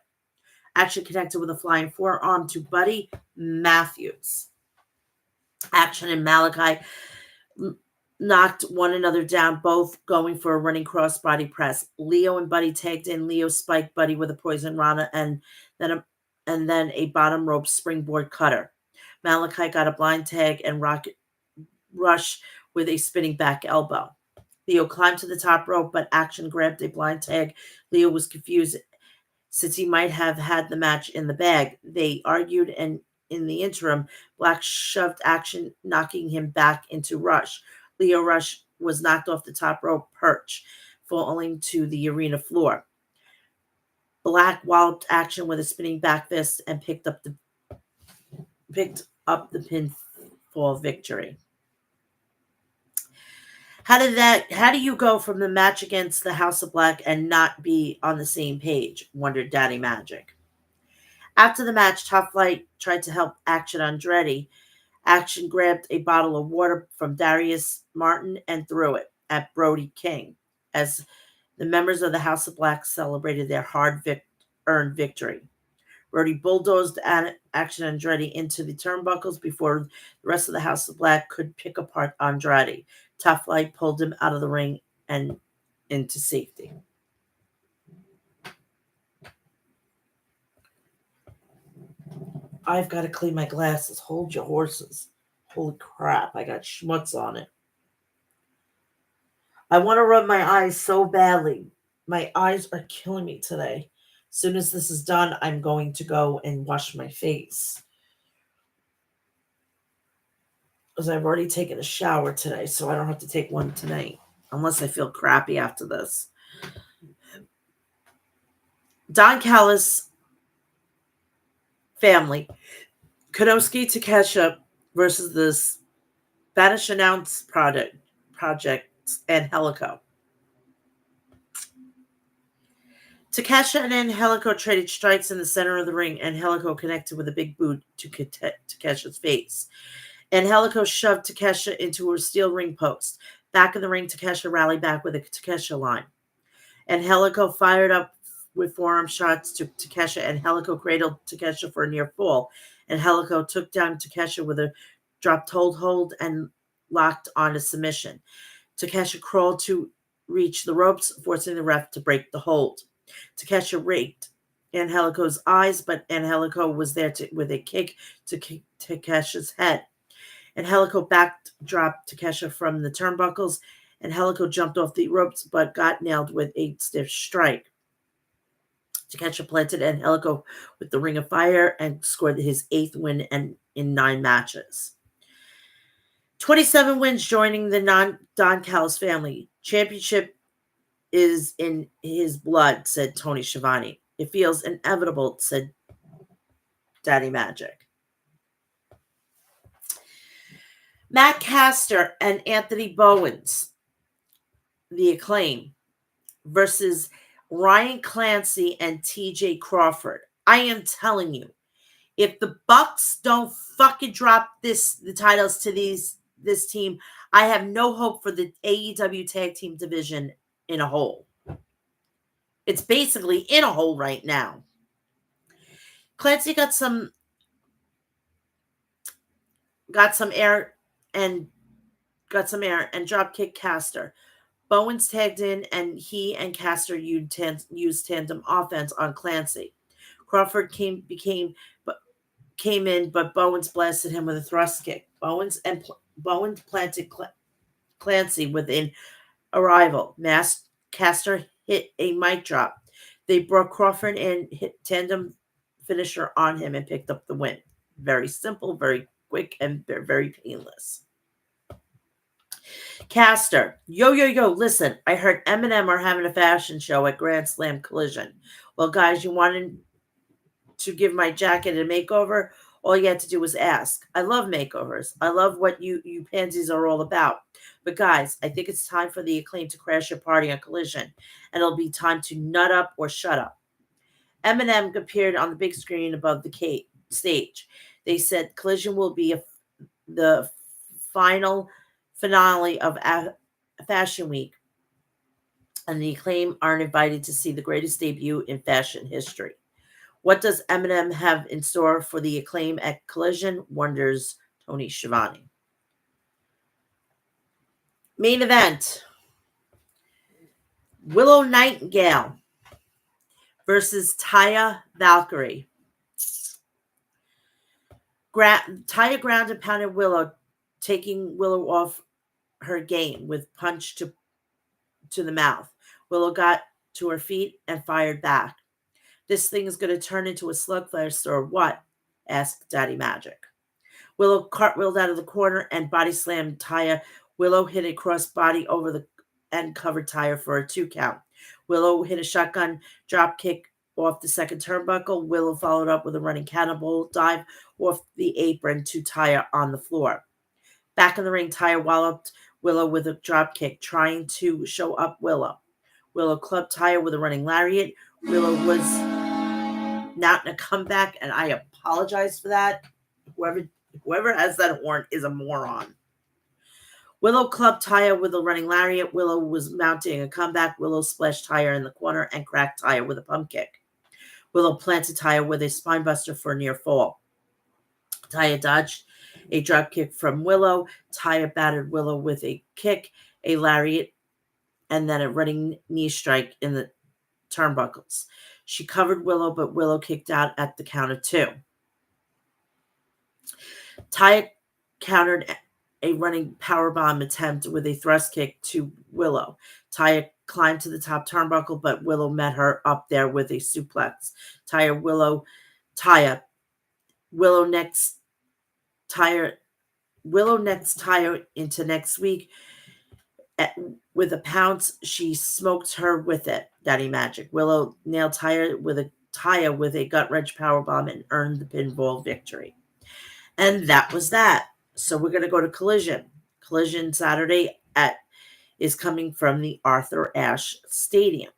Action connected with a flying forearm to Buddy Matthews. Action and Malachi knocked one another down, both going for a running crossbody press. Lio and Buddy tagged in. Lio spiked Buddy with a poison rana and then a bottom rope springboard cutter. Malachi got a blind tag and Rush with a spinning back elbow. Lio climbed to the top rope, but Action grabbed a blind tag. Lio was confused since he might have had the match in the bag. They argued, and in the interim, Black shoved Action, knocking him back into Rush. Lio Rush was knocked off the top rope perch, falling to the arena floor. Black walloped Action with a spinning back fist and picked up the pinfall victory. How do you go from the match against the House of Black and not be on the same page? Wondered Daddy Magic. After the match, Top Flight tried to help Action Andretti. Action grabbed a bottle of water from Darius Martin and threw it at Brody King as the members of the House of Black celebrated their hard-earned victory. Brody bulldozed Action Andretti into the turnbuckles before the rest of the House of Black could pick apart Andretti. Top Flight pulled him out of the ring and into safety. I've got to clean my glasses. Hold your horses. Holy crap, I got schmutz on it. I want to rub my eyes so badly. My eyes are killing me today. As soon as this is done, I'm going to go and wash my face. Because I've already taken a shower today, so I don't have to take one tonight. Unless I feel crappy after this. Don Callis family Konosuke Takesha versus the Spanish Announce Project and Helico. Takesha and Angelico traded strikes in the center of the ring, and Angelico connected with a big boot to Takesha's face. Angelico shoved Takesha into a steel ring post. Back in the ring, Takesha rallied back with a Takesha line. Angelico fired up with forearm shots to Takesha, and Angelico cradled Takesha for a near fall. Angelico took down Takesha with a dropped hold and locked on a submission. Takesha crawled to reach the ropes, forcing the ref to break the hold. Takesha raked Angelico's eyes, but Angelico was there with a kick to Takesha's head. Angelico backdropped Takesha from the turnbuckles. Angelico jumped off the ropes, but got nailed with a stiff strike. Takesha planted Angelico with the Ring of Fire and scored his 8th win in 9 matches. 27 wins, joining the Don Callis family. Championship is in his blood, said Tony Schiavone. It feels inevitable, said Daddy Magic. Matt Caster and Anthony Bowens, the Acclaim, versus Ryan Clancy and TJ Crawford. I am telling you, if the Bucks don't fucking drop the titles to this team, I have no hope for the AEW tag team division in a hole. It's basically in a hole right now. Clancy got some air and drop kick Caster. Bowens tagged in, and he and Caster used tandem offense on Clancy. Crawford came in, but Bowens blasted him with a thrust kick. Bowens planted Clancy with an arrival. Caster hit a mic drop. They brought Crawford and hit tandem finisher on him and picked up the win. Very simple, very quick, and very painless. Caster, yo, listen, I heard Eminem are having a fashion show at Grand Slam Collision. Well, guys, you wanted to give my jacket a makeover? All you had to do was ask. I love makeovers. I love what you pansies are all about. But guys, I think it's time for the Acclaim to crash your party on Collision, and it'll be time to nut up or shut up. Eminem appeared on the big screen above the stage. They said Collision will be the finale of Fashion Week, and the Acclaim aren't invited to see the greatest debut in fashion history. What does Eminem have in store for the Acclaim at Collision? Wonders Tony Schiavone. Main event: Willow Nightingale versus Taya Valkyrie. Taya ground and pounded Willow, taking Willow off her game with punch to the mouth. Willow got to her feet and fired back. This thing is going to turn into a slugfest or what? Asked Daddy Magic. Willow cartwheeled out of the corner and body slammed Taya. Willow hit a crossbody over and covered Taya for a 2 count. Willow hit a shotgun drop kick off the second turnbuckle. Willow followed up with a running cannonball dive off the apron to Taya on the floor. Back in the ring, Taya walloped Willow with a drop kick, trying to show up Willow. Willow clubbed Taya with a running lariat. Willow was not in a comeback, and I apologize for that. Whoever has that horn is a moron. Willow clubbed Taya with a running lariat. Willow was mounting a comeback. Willow splashed Taya in the corner and cracked Taya with a pump kick. Willow planted Taya with a spinebuster for a near fall. Taya dodged a drop kick from Willow. Taya battered Willow with a kick, a lariat, and then a running knee strike in the turnbuckles. She covered Willow, but Willow kicked out at the count of 2. Taya countered a running powerbomb attempt with a thrust kick to Willow. Taya climbed to the top turnbuckle, but Willow met her up there with a suplex. Willow next Taya into next week with a pounce. She smoked her with it. Daddy Magic. Willow nailed Taya with a gut wrench powerbomb and earned the pinfall victory. And that was that. So we're going to go to Collision. Collision Saturday at is coming from the Arthur Ashe Stadium.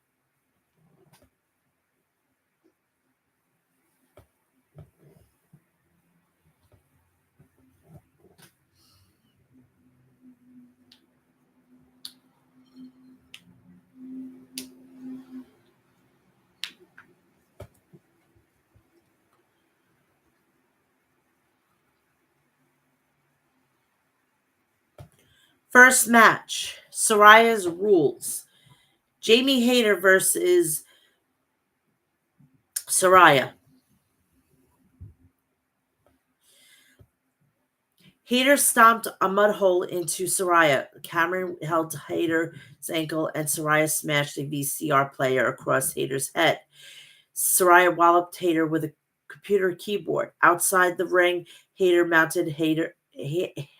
First match, Soraya's Rules. Jamie Hayter versus Soraya. Hayter stomped a mud hole into Soraya. Cameron held Hayter's ankle, and Soraya smashed a VCR player across Hayter's head. Soraya walloped Hayter with a computer keyboard. Outside the ring,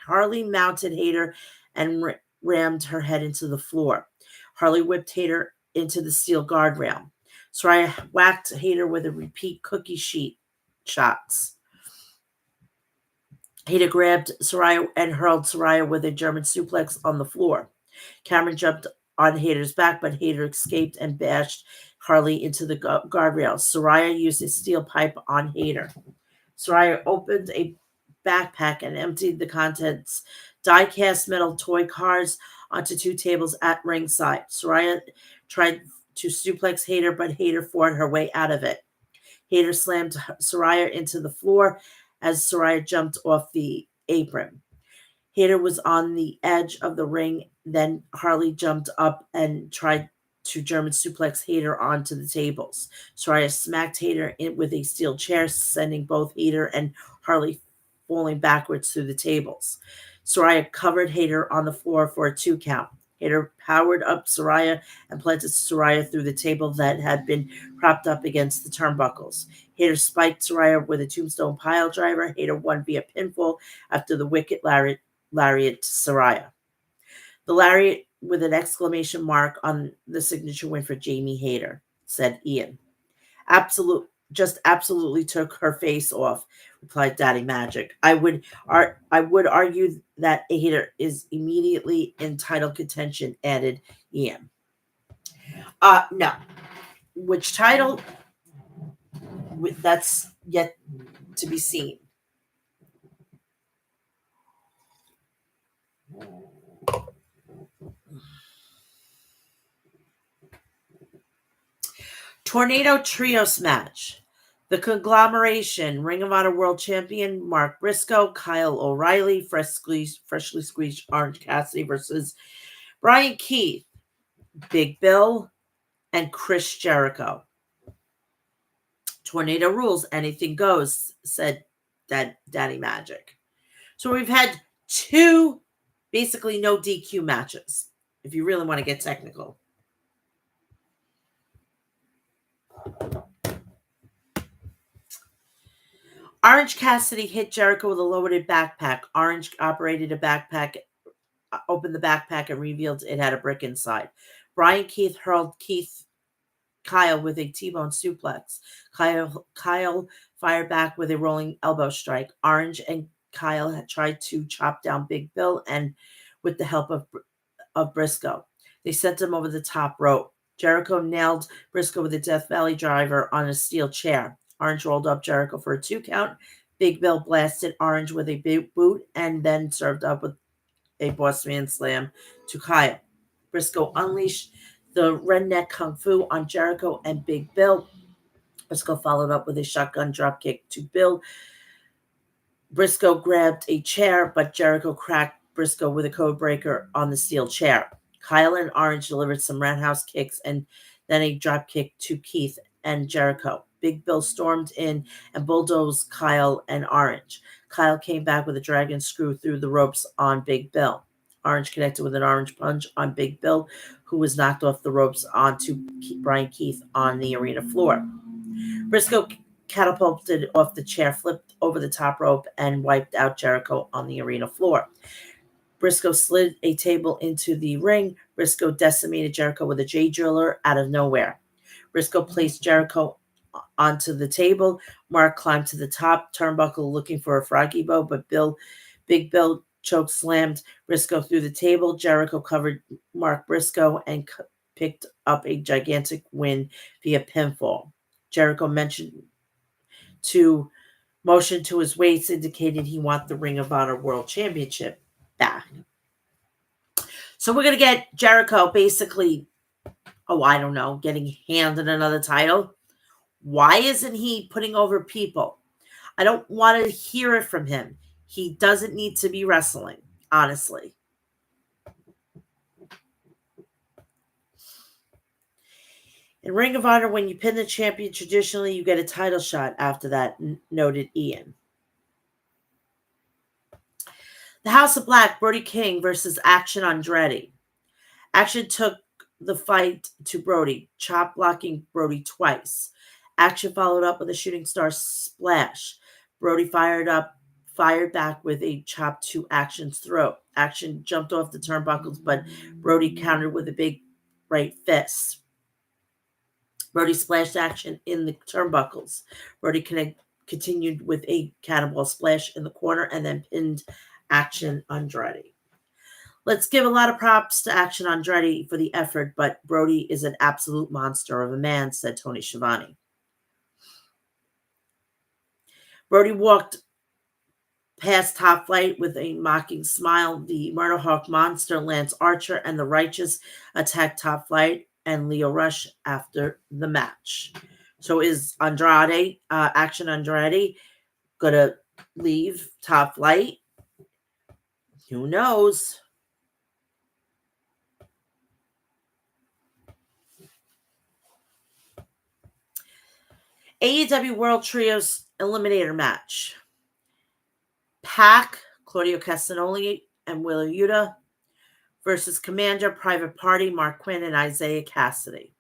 Harley mounted Hayter and rammed her head into the floor. Harley whipped Hayter into the steel guardrail. Soraya whacked Hayter with a repeat cookie sheet shots. Hayter grabbed Soraya and hurled Soraya with a German suplex on the floor. Cameron jumped on Hayter's back, but Hayter escaped and bashed Harley into the guardrail. Soraya used a steel pipe on Hayter. Soraya opened a backpack and emptied the contents, die-cast metal toy cars, onto two tables at ringside. Soraya tried to suplex Hayter, but Hayter fought her way out of it. Hayter slammed Soraya into the floor as Soraya jumped off the apron. Hayter was on the edge of the ring. Then Harley jumped up and tried to German suplex Hayter onto the tables. Soraya smacked Hayter with a steel chair, sending both Hayter and Harley falling backwards through the tables. Soraya covered Hayter on the floor for a 2 count. Hayter powered up Soraya and planted Soraya through the table that had been propped up against the turnbuckles. Hayter spiked Soraya with a tombstone pile driver. Hayter won via pinfall after the wicked lariat to Soraya. The lariat with an exclamation mark on the signature win for Jamie Hayter, said Ian. Just absolutely took her face off, replied Daddy Magic. I would argue that Hayter is immediately in title contention, added Ian. No. Which title? That's yet to be seen. Tornado Trios match. The conglomeration, Ring of Honor World Champion Mark Briscoe, Kyle O'Reilly, freshly squeezed Orange Cassidy versus Brian Keith, Big Bill, and Chris Jericho. Tornado rules, anything goes, said Daddy Magic. So we've had 2 basically no DQ matches, if you really want to get technical. Orange Cassidy hit Jericho with a loaded backpack. Orange operated a backpack, opened the backpack, and revealed it had a brick inside. Brian Keith hurled Kyle with a T-bone suplex. Kyle fired back with a rolling elbow strike. Orange and Kyle had tried to chop down Big Bill, and with the help of Briscoe, they sent him over the top rope. Jericho nailed Briscoe with a Death Valley driver on a steel chair. Orange rolled up Jericho for a 2 count. Big Bill blasted Orange with a big boot and then served up with a Bossman slam to Kyle. Briscoe unleashed the redneck kung fu on Jericho and Big Bill. Briscoe followed up with a shotgun dropkick to Bill. Briscoe grabbed a chair, but Jericho cracked Briscoe with a code breaker on the steel chair. Kyle and Orange delivered some roundhouse kicks and then a drop kick to Keith and Jericho. Big Bill stormed in and bulldozed Kyle and Orange. Kyle came back with a dragon screw through the ropes on Big Bill. Orange connected with an orange punch on Big Bill, who was knocked off the ropes onto Brian Keith on the arena floor. Briscoe catapulted off the chair, flipped over the top rope, and wiped out Jericho on the arena floor. Briscoe slid a table into the ring. Briscoe decimated Jericho with a J driller out of nowhere. Briscoe placed Jericho onto the table. Mark climbed to the top turnbuckle looking for a froggy bow, but Big Bill choke slammed Briscoe through the table. Jericho covered Mark Briscoe and picked up a gigantic win via pinfall. Jericho motioned to his weights, indicating he wanted the Ring of Honor World Championship back. So we're going to get Jericho basically, I don't know, getting handed another title. Why isn't he putting over people? I don't want to hear it from him. He doesn't need to be wrestling, honestly. In Ring of Honor, when you pin the champion, traditionally you get a title shot after that, noted Ian. The House of Black, Brody King versus Action Andretti. Action took the fight to Brody, chop blocking Brody twice. Action followed up with a shooting star splash. Brody fired back with a chop to Action's throat. Action jumped off the turnbuckles, but Brody countered with a big right fist. Brody splashed Action in the turnbuckles. Brody continued with a cannonball splash in the corner and then pinned Action Andretti. Let's give a lot of props to Action Andretti for the effort, but Brody is an absolute monster of a man, said Tony Schiavone. Brody walked past Top Flight with a mocking smile. The Murder Hawk Monster, Lance Archer, and the Righteous attacked Top Flight and Leo Rush after the match. So is Andrade, Action Andretti, gonna leave Top Flight? Who knows? AEW World Trios Eliminator match. Pac, Claudio Castagnoli, and Wheeler Yuta versus Commander, Private Party, Mark Quinn, and Isaiah Cassidy.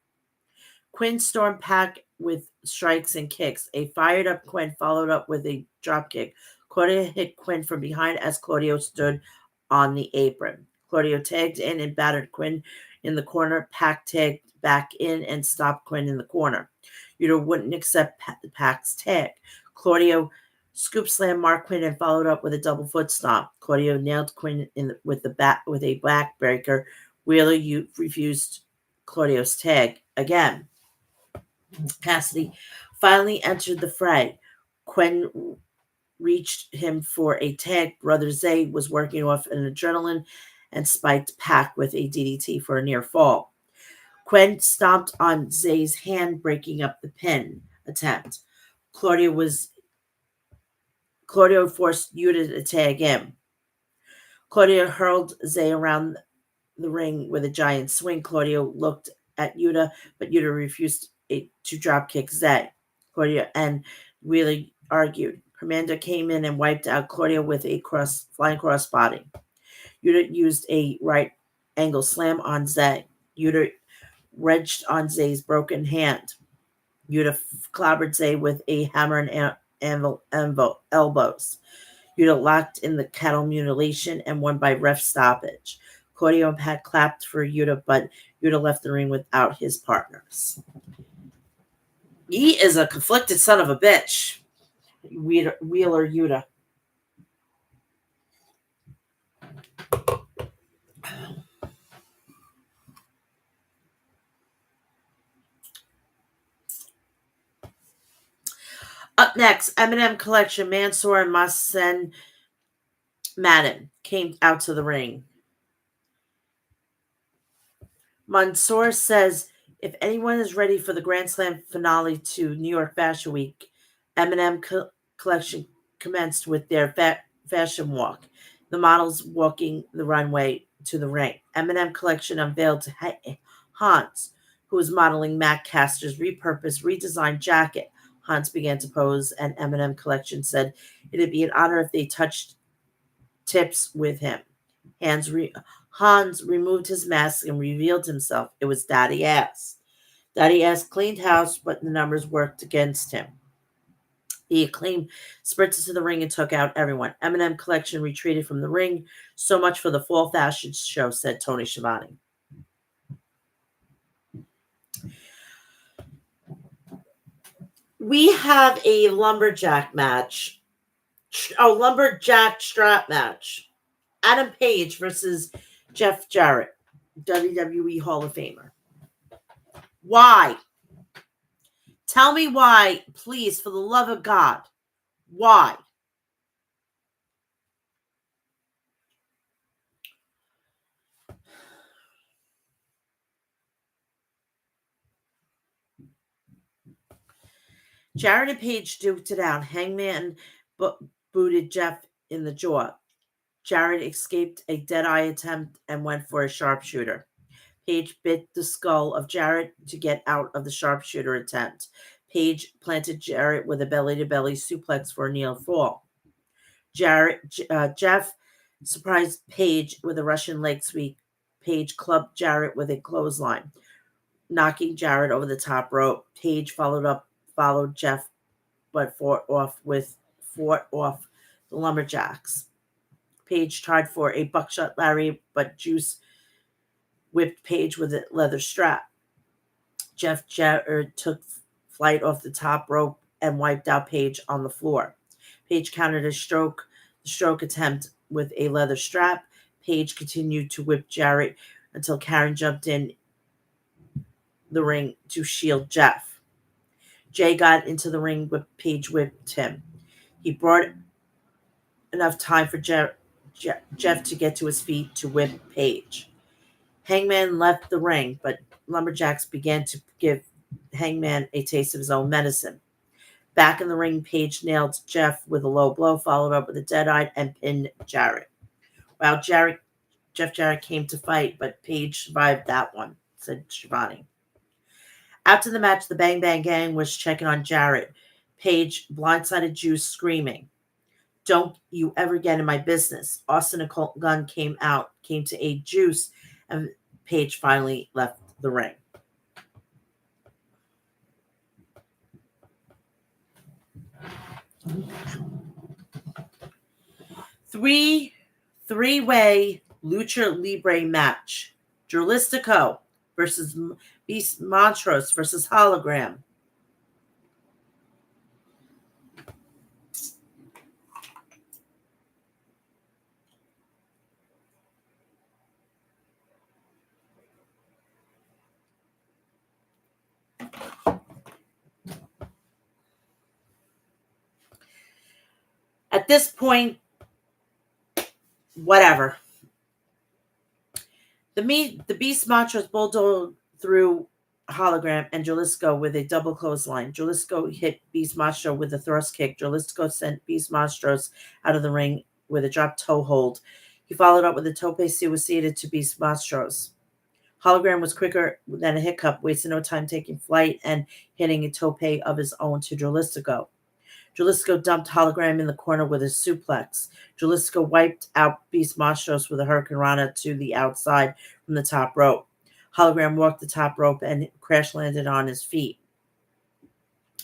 Quinn stormed Pac with strikes and kicks. A fired-up Quinn followed up with a dropkick. Claudio hit Quinn from behind as Claudio stood on the apron. Claudio tagged in and battered Quinn in the corner. Pac tagged back in and stopped Quinn in the corner. Yuta wouldn't accept Pac's tag. Claudio scoop slammed Mark Quinn and followed up with a double foot stomp. Claudio nailed Quinn with a backbreaker. Wheeler refused Claudio's tag again. Cassidy finally entered the fray. Quinn reached him for a tag. Brother Zay was working off an adrenaline and spiked Pac with a DDT for a near fall. Quinn stomped on Zay's hand, breaking up the pin attempt. Claudio forced Yuta to tag in. Claudio hurled Zay around the ring with a giant swing. Claudio looked at Yuta, but Yuta refused to drop kick Zay. Claudio and Wheeler argued. Commander came in and wiped out Claudio with a flying crossbody. Yuta used a right angle slam on Zay. Yuta wrenched on Zay's broken hand. Yuta clobbered Zay with a hammer and elbows. Yuta locked in the cattle mutilation and won by ref stoppage. Claudio and Pac clapped for Yuta, but Yuta left the ring without his partners. He is a conflicted son of a bitch, Wheeler Yuta. Up next, Eminem Collection, Mansoor and Masen Madden came out to the ring. Mansoor says, if anyone is ready for the Grand Slam finale to New York Fashion Week, Eminem Collection commenced with their fashion walk. The models walking the runway to the ring. Eminem Collection unveiled to Hans, who was modeling Matt Castor's repurposed, redesigned jacket. Hans began to pose, and Eminem Collection said it'd be an honor if they touched tips with him. Hans removed his mask and revealed himself. It was Daddy Ass. Daddy Ass cleaned house, but the numbers worked against him. The Acclaim sprinted to the ring and took out everyone. Eminem Collection retreated from the ring. So much for the fall fashion show, said Tony Schiavone. We have a lumberjack match. Oh, lumberjack strap match. Adam Page versus Jeff Jarrett, WWE Hall of Famer. Why? Tell me why, please, for the love of God. Why? Jarrett and Page duked it out. Hangman booted Jeff in the jaw. Jarrett escaped a dead-eye attempt and went for a sharpshooter. Page bit the skull of Jarrett to get out of the sharpshooter attempt. Page planted Jarrett with a belly-to-belly suplex for a near fall. Jeff surprised Page with a Russian leg sweep. Page clubbed Jarrett with a clothesline, knocking Jarrett over the top rope. Page followed Jeff, but fought off the lumberjacks. Page tried for a buckshot lariat, but Juice whipped Page with a leather strap. Jeff Jarrett took flight off the top rope and wiped out Page on the floor. Page countered the stroke attempt with a leather strap. Page continued to whip Jarrett until Karen jumped in the ring to shield Jeff. Jay got into the ring, but Page whipped him. He brought enough time for Jeff to get to his feet to whip Page. Hangman left the ring, but lumberjacks began to give Hangman a taste of his own medicine. Back in the ring, Page nailed Jeff with a low blow, followed up with a dead-eye, and pinned Jarrett. Well, Jeff Jarrett came to fight, but Page survived that one, said Shivani. After the match, the Bang Bang Gang was checking on Jarrett. Page blindsided Juice, screaming, "Don't you ever get in my business." Austin Gunn came to aid Juice, and Page finally left the ring. Three-way Lucha Libre match. Jurlistico versus Beast Monstros versus Hologram. At this point, whatever. The Beast Monstros bulldozed through Hologram and Jalisco with a double clothesline. Jalisco hit Beast Monstro with a thrust kick. Jalisco sent Beast Monstros out of the ring with a drop toe hold. He followed up with a tope suicida to Beast Monstros. Hologram was quicker than a hiccup, wasting no time taking flight and hitting a tope of his own to Jalisco. Jalisco dumped Hologram in the corner with a suplex. Jalisco wiped out Beast Monstros with a Hurricane Rana to the outside from the top rope. Hologram walked the top rope and crash landed on his feet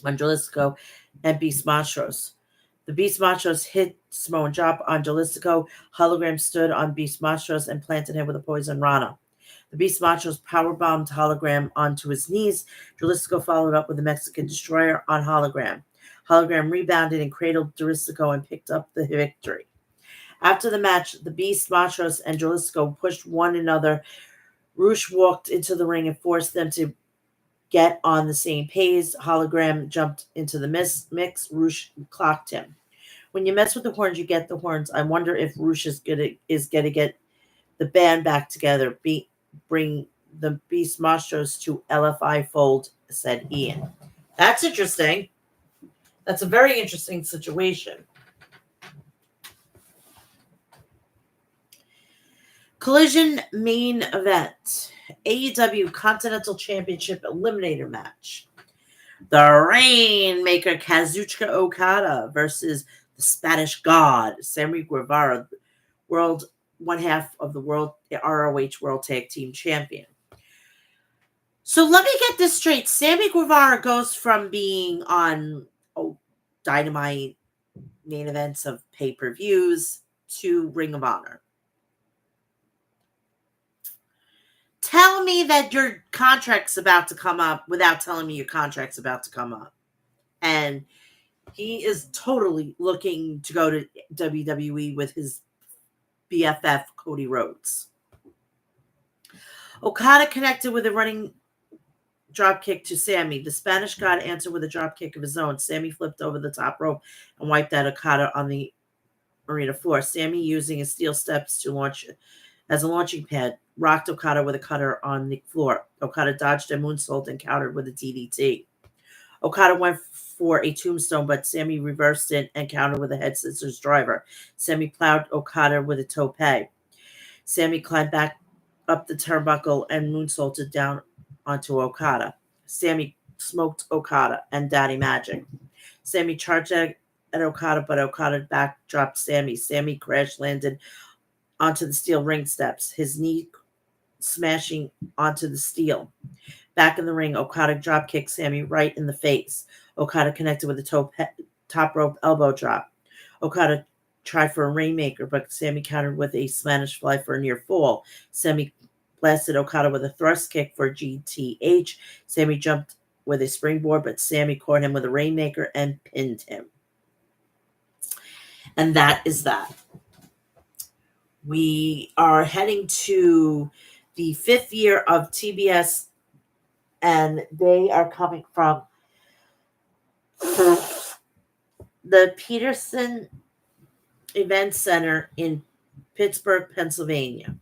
on Jalisco and Beast Monstros. The Beast Monstros hit Samoan drop on Jalisco. Hologram stood on Beast Monstros and planted him with a poison Rana. The Beast Monstros powerbombed Hologram onto his knees. Jalisco followed up with a Mexican Destroyer on Hologram. Hologram rebounded and cradled Jalisco and picked up the victory. After the match, the Beast Monstros and Jalisco pushed one another. Roosh walked into the ring and forced them to get on the same page. Hologram jumped into the mix. Roosh clocked him. When you mess with the horns, you get the horns. I wonder if Roosh is gonna get the band back together. Bring the Beast Monstros to LFI fold, said Ian. That's interesting. That's a very interesting situation. Collision main event. AEW Continental Championship Eliminator match. The Rainmaker Kazuchika Okada versus the Spanish God, Sammy Guevara, one half of the World ROH World Tag Team Champion. So let me get this straight. Sammy Guevara goes from being on Dynamite main events of pay-per-views to Ring of Honor. Tell me that your contract's about to come up without telling me your contract's about to come up. And he is totally looking to go to WWE with his BFF, Cody Rhodes. Okada connected with a running drop kick to Sammy. The Spanish God answered with a drop kick of his own. Sammy flipped over the top rope and wiped out Okada on the arena floor. Sammy, using his steel steps to launch as a launching pad, rocked Okada with a cutter on the floor. Okada dodged a moonsault and countered with a DDT. Okada went for a tombstone, but Sammy reversed it and countered with a head scissors driver. Sammy plowed Okada with a tope. Sammy climbed back up the turnbuckle and moonsaulted down onto Okada. Sammy smoked Okada and Daddy Magic. Sammy charged at Okada, but Okada backdropped Sammy. Sammy crash landed onto the steel ring steps, his knee smashing onto the steel. Back in the ring, Okada drop kicked Sammy right in the face. Okada connected with a top rope elbow drop. Okada tried for a rainmaker, but Sammy countered with a Spanish fly for a near fall. Sammy blasted Okada with a thrust kick for GTH. Sammy jumped with a springboard, but Sammy caught him with a rainmaker and pinned him. And that is that. We are heading to the 5th year of TBS, and they are coming from the Peterson Event Center in Pittsburgh, Pennsylvania.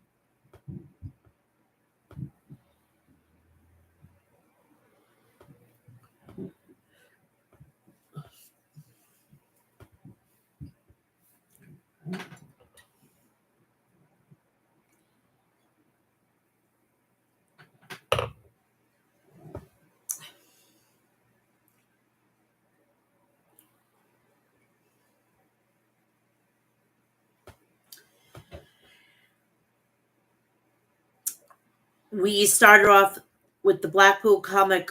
We started off with the Blackpool Combat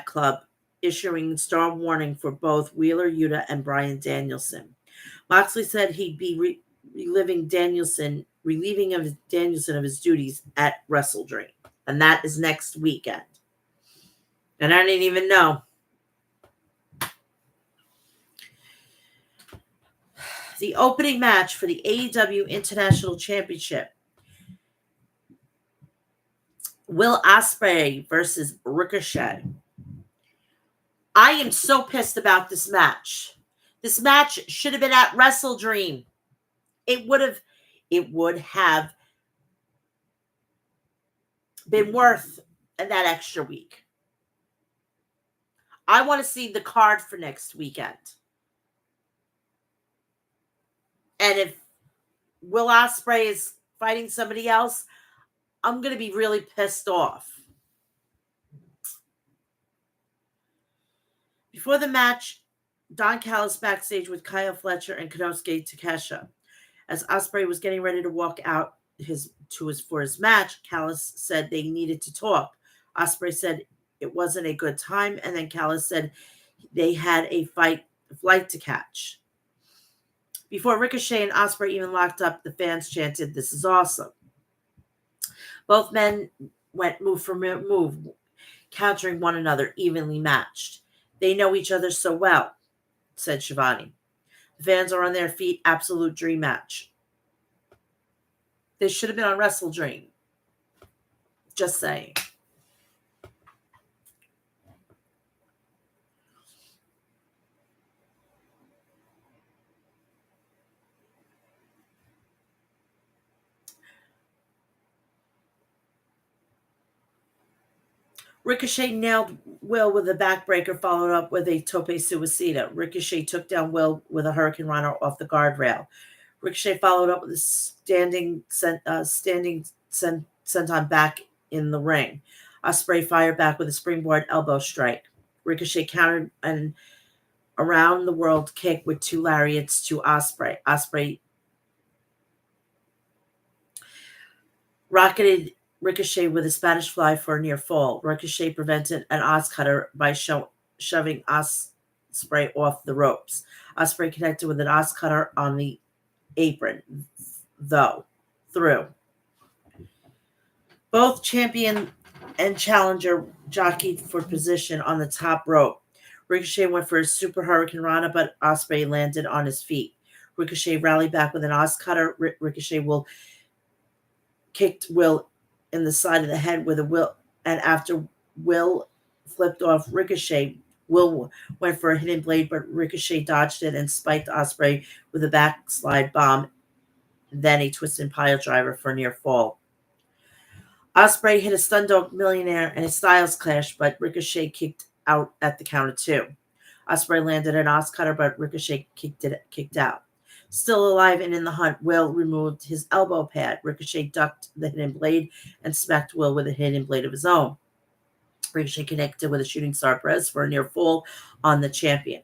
Club issuing star warning for both Wheeler Yuta and Bryan Danielson. Moxley said he'd be relieving Danielson of his duties at Wrestle Dream, and that is next weekend. And I didn't even know. The opening match for the AEW International Championship, Will Ospreay versus Ricochet. I am so pissed about this match. This match should have been at Wrestle Dream. It would have been worth that extra week. I want to see the card for next weekend. And if Will Ospreay is fighting somebody else, I'm going to be really pissed off. Before the match, Don Callis backstage with Kyle Fletcher and Konosuke Takeshita. As Ospreay was getting ready to walk out for his match, Callis said they needed to talk. Ospreay said it wasn't a good time, and then Callis said they had a flight to catch. Before Ricochet and Ospreay even locked up, the fans chanted, "This is awesome." Both men went move for move, countering one another, evenly matched. They know each other so well, said Shivani. The fans are on their feet. Absolute dream match. This should have been on Wrestle Dream. Just saying. Ricochet nailed Will with a backbreaker, followed up with a tope suicida. Ricochet took down Will with a Hurricane Rana off the guardrail. Ricochet followed up with a standing senton back in the ring. Ospreay fired back with a springboard elbow strike. Ricochet countered an around the world kick with 2 lariats to Ospreay. Ospreay rocketed Ricochet with a Spanish fly for a near fall. Ricochet prevented an Oscutter by shoving Ospreay off the ropes. Ospreay connected with an Oscutter on the apron, through. Both champion and challenger jockeyed for position on the top rope. Ricochet went for a super Hurricane Rana, but Ospreay landed on his feet. Ricochet rallied back with an Oz cutter. Ricochet kicked Will in the side of the head with a Will, and after Will flipped off Ricochet, Will went for a hidden blade, but Ricochet dodged it and spiked Ospreay with a backslide bomb, then a twisted pile driver for a near fall. Ospreay hit a Stundog Millionaire and a Styles Clash, but Ricochet kicked out at the count of two. Ospreay landed an Oz cutter, but Ricochet kicked out. Still alive and in the hunt, Will removed his elbow pad. Ricochet ducked the hidden blade and smacked Will with a hidden blade of his own. Ricochet connected with a shooting star press for a near fall on the champion.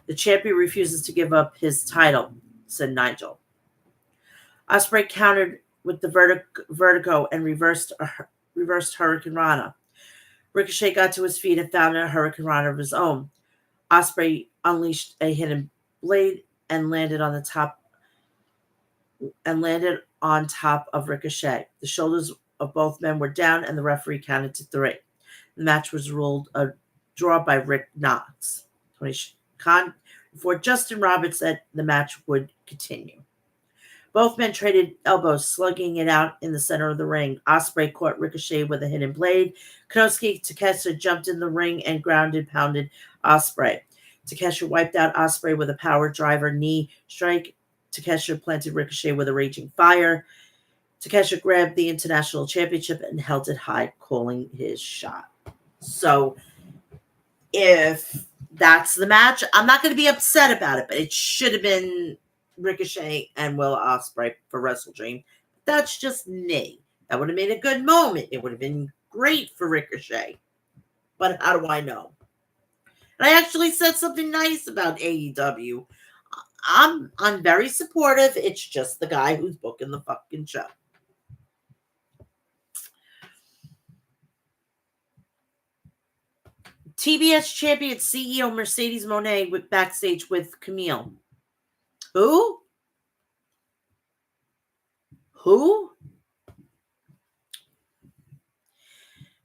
The champion refuses to give up his title, said Nigel. Ospreay countered with the vertigo and reversed Hurricane Rana. Ricochet got to his feet and found a Hurricane Rana of his own. Ospreay unleashed a hidden blade and landed on top of Ricochet. The shoulders of both men were down, and the referee counted to 3. The match was ruled a draw by Rick Knox. Tony Khan, before Justin Roberts said the match would continue. Both men traded elbows, slugging it out in the center of the ring. Ospreay caught Ricochet with a hidden blade. Konosuke Takeshita jumped in the ring and pounded Ospreay. Takeshita wiped out Ospreay with a power driver knee strike. Takeshita planted Ricochet with a raging fire. Takeshita grabbed the International Championship and held it high, calling his shot. So, if that's the match, I'm not going to be upset about it, but it should have been Ricochet and Will Ospreay for WrestleDream. That's just me. That would have made a good moment. It would have been great for Ricochet. But how do I know? And I actually said something nice about AEW. I'm very supportive. It's just the guy who's booking the fucking show. TBS champion CEO Mercedes Moné with backstage with Camille. Who?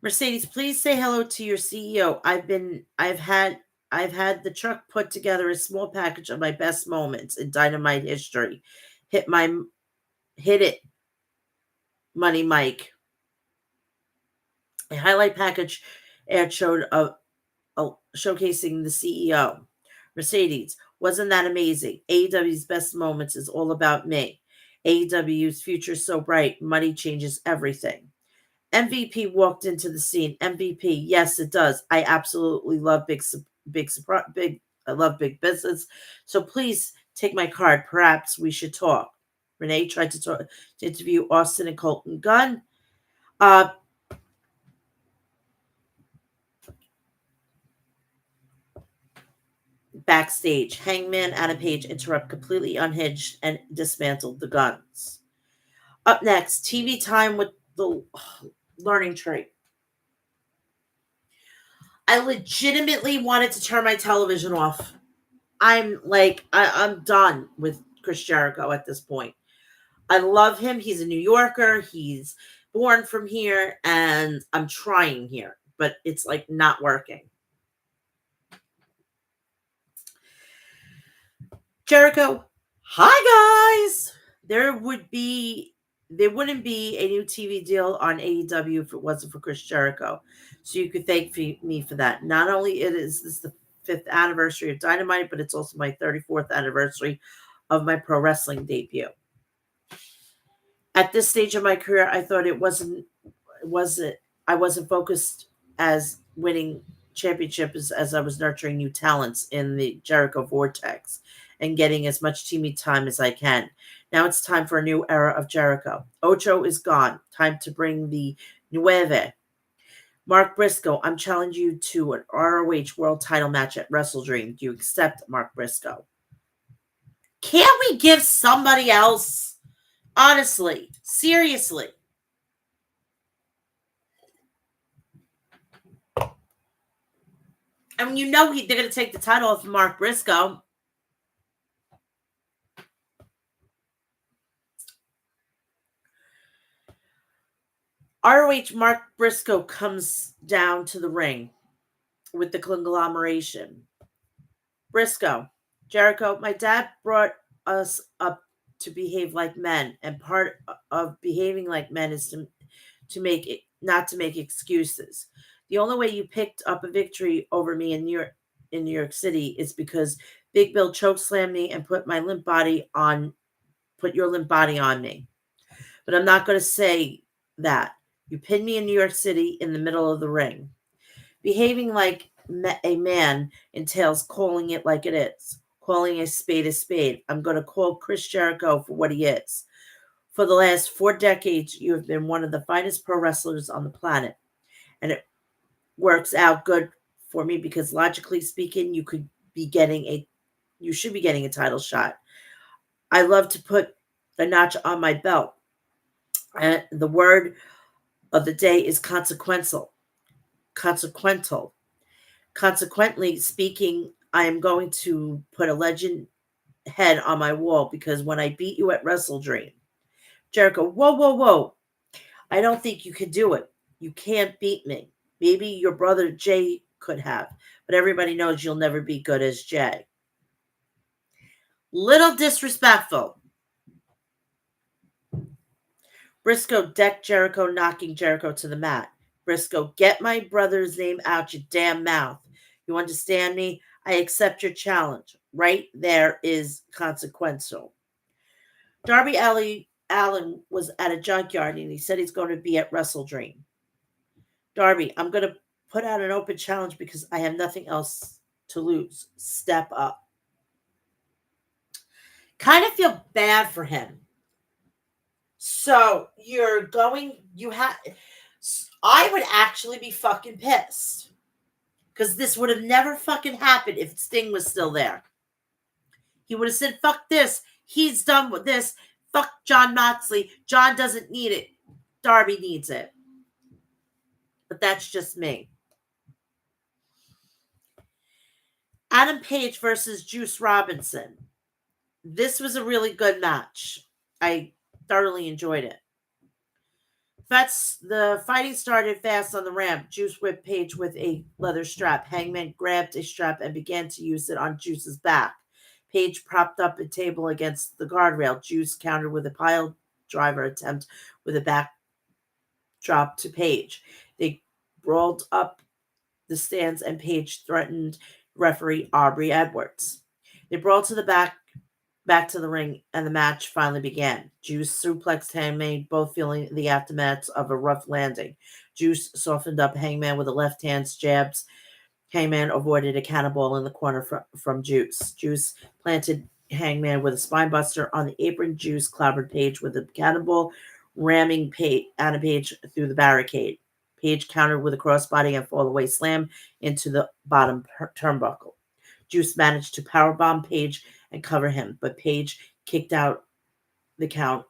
Mercedes, please say hello to your CEO. I've had the truck put together a small package of my best moments in Dynamite history. Hit it, Money Mike. A highlight package aired showed showcasing the CEO. Mercedes, wasn't that amazing? AEW's best moments is all about me. AEW's future is so bright. Money changes everything. MVP walked into the scene. MVP, yes, it does. I absolutely love I love big business. So please take my card. Perhaps we should talk. Renee tried to interview Austin and Colton Gunn. Backstage, Hangman Adam Page interrupt completely unhinged and dismantled the Guns. Up next, TV time with the learning tree. I legitimately wanted to turn my television off. I'm done with Chris Jericho at this point. I love him. He's a New Yorker. He's born from here, and I'm trying here, but it's like not working. Jericho, hi guys. There wouldn't be a new TV deal on AEW if it wasn't for Chris Jericho. So you could thank me for that. Not only is this the 5th anniversary of Dynamite, but it's also my 34th anniversary of my pro wrestling debut. At this stage of my career, I thought I wasn't focused as winning championships as I was nurturing new talents in the Jericho vortex and getting as much TV time as I can. Now it's time for a new era of Jericho. Ocho is gone. Time to bring the Nueve. Mark Briscoe, I'm challenging you to an ROH world title match at WrestleDream. Do you accept, Mark Briscoe? Can't we give somebody else? Honestly, seriously. I mean, they're going to take the title off of Mark Briscoe. ROH Mark Briscoe comes down to the ring with the conglomeration. Briscoe. Jericho, my dad brought us up to behave like men, and part of behaving like men is to make it not to make excuses. The only way you picked up a victory over me in New York City is because Big Bill chokeslammed me and put your limp body on me. But I'm not going to say that. You pinned me in New York City in the middle of the ring. Behaving like a man entails calling it like it is, calling a spade a spade. I'm going to call Chris Jericho for what he is. For the last 4 decades, you have been one of the finest pro wrestlers on the planet. And it works out good for me because logically speaking, you should be getting a title shot. I love to put a notch on my belt. And the word of the day is consequential. Consequential. Consequently speaking, I am going to put a legend head on my wall because when I beat you at Wrestle Dream, Jericho, whoa, whoa, whoa. I don't think you can do it. You can't beat me. Maybe your brother Jay could have, but everybody knows you'll never be good as Jay. Little disrespectful. Briscoe decked Jericho, knocking Jericho to the mat. Briscoe, get my brother's name out your damn mouth. You understand me? I accept your challenge. Right there is consequential. Darby Allin was at a junkyard and he said he's going to be at Wrestle Dream. Darby, I'm going to put out an open challenge because I have nothing else to lose. Step up. Kind of feel bad for him. So I would actually be fucking pissed. Because this would have never fucking happened if Sting was still there. He would have said, fuck this. He's done with this. Fuck John Moxley. John doesn't need it. Darby needs it. But that's just me. Adam Page versus Juice Robinson. This was a really good match. I thoroughly enjoyed it. The fighting started fast on the ramp. Juice whipped Page with a leather strap. Hangman grabbed a strap and began to use it on Juice's back. Page propped up a table against the guardrail. Juice countered with a pile driver attempt with a backdrop to Page. They brawled up the stands and Page threatened referee Aubrey Edwards. They brawled to the back to the ring, and the match finally began. Juice suplexed Hangman, both feeling the aftermath of a rough landing. Juice softened up Hangman with a left hand's jabs. Hangman avoided a cannonball in the corner from Juice. Juice planted Hangman with a spinebuster on the apron. Juice clobbered Page with a cannonball, ramming Adam Page through the barricade. Page countered with a crossbody and fall-away slam into the bottom turnbuckle. Juice managed to powerbomb Page and cover him, but Page kicked out the count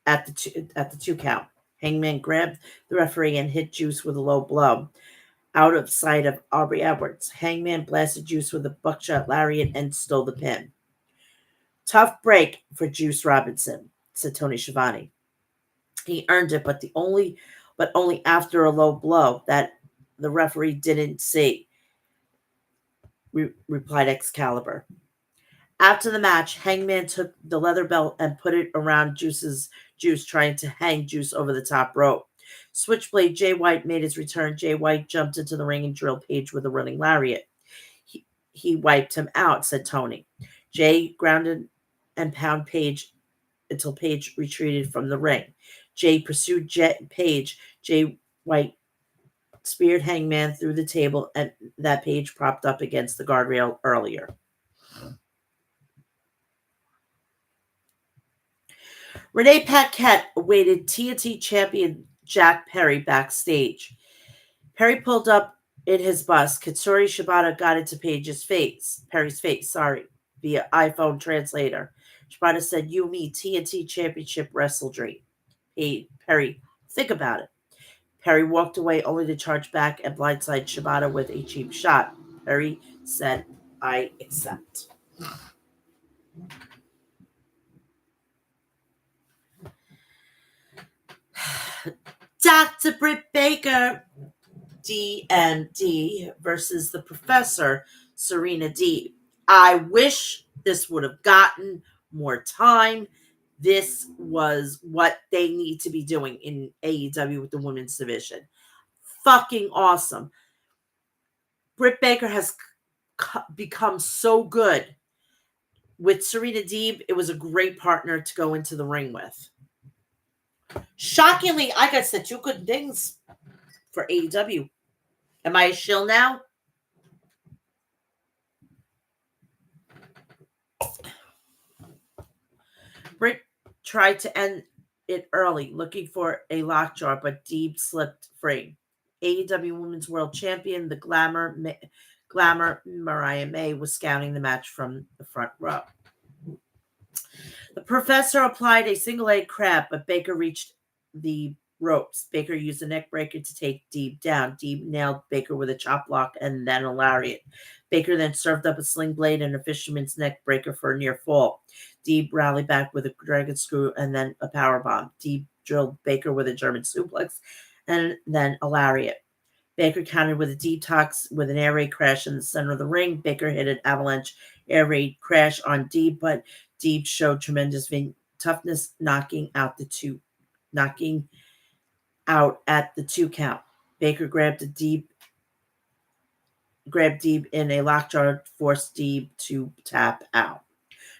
at the 2 count. Hangman grabbed the referee and hit Juice with a low blow out of sight of Aubrey Edwards. Hangman blasted Juice with a buckshot lariat and stole the pin. Tough break for Juice Robinson, said Tony Schiavone. He earned it, but only after a low blow that the referee didn't see, replied Excalibur. After the match, Hangman took the leather belt and put it around Juice, trying to hang Juice over the top rope. Switchblade Jay White made his return. Jay White jumped into the ring and drilled Page with a running lariat. He wiped him out, said Tony. Jay grounded and pounded Page until Page retreated from the ring. Jay pursued Page. Jay White speared Hangman through the table and that Page propped up against the guardrail earlier. Renee Paquette awaited TNT champion Jack Perry backstage. Perry pulled up in his bus. Katsuri Shibata got into Perry's face, via iPhone translator. Shibata said, "You, me, TNT championship wrestle dream." Perry, think about it. Perry walked away only to charge back and blindside Shibata with a cheap shot. Perry said, "I accept." Dr. Britt Baker, D&D versus the Professor, Serena D. I wish this would have gotten more time. This was what they need to be doing in AEW with the women's division. Fucking awesome. Britt Baker has become so good. With Serena Deeb, it was a great partner to go into the ring with. Shockingly, I got said two good things for AEW. Am I a shill now? Britt tried to end it early, looking for a lockjaw, but Deeb slipped free. AEW Women's World Champion, the Glamour Mariah May was scouting the match from the front row. The professor applied a single leg crab, but Baker reached the ropes. Baker used a neck breaker to take Deeb down. Deeb nailed Baker with a chop block and then a lariat. Baker then served up a sling blade and a fisherman's neck breaker for a near fall. Deeb rallied back with a dragon screw and then a power bomb. Deeb drilled Baker with a German suplex and then a lariat. Baker countered with a detox with an air raid crash in the center of the ring. Baker hit an avalanche air raid crash on Deeb, but Deeb showed tremendous toughness, knocking out at the 2 count. Baker grabbed Deeb in a lockjaw, forced Deeb to tap out.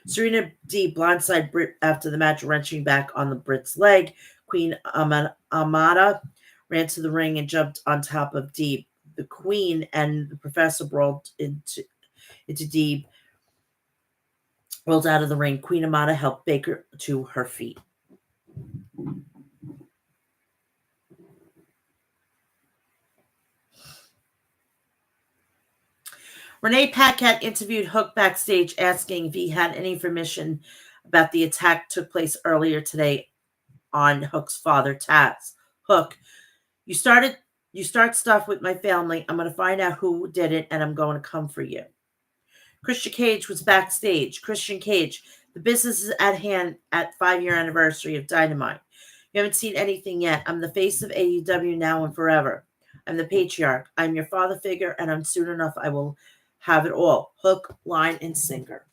Serena Deeb blindside Britt after the match, wrenching back on the Brit's leg. Queen Amada ran to the ring and jumped on top of Deeb. The Queen and the Professor brawled into Deeb, rolled out of the ring. Queen Amada helped Baker to her feet. Renee Paquette interviewed Hook backstage, asking if he had any information about the attack took place earlier today on Hook's father, Taz. Hook, you start stuff with my family. I'm going to find out who did it, and I'm going to come for you. Christian Cage was backstage. Christian Cage, the business is at hand at 5-year anniversary of Dynamite. You haven't seen anything yet. I'm the face of AEW now and forever. I'm the patriarch. I'm your father figure, and I'm soon enough I will have it all. Hook, line, and sinker.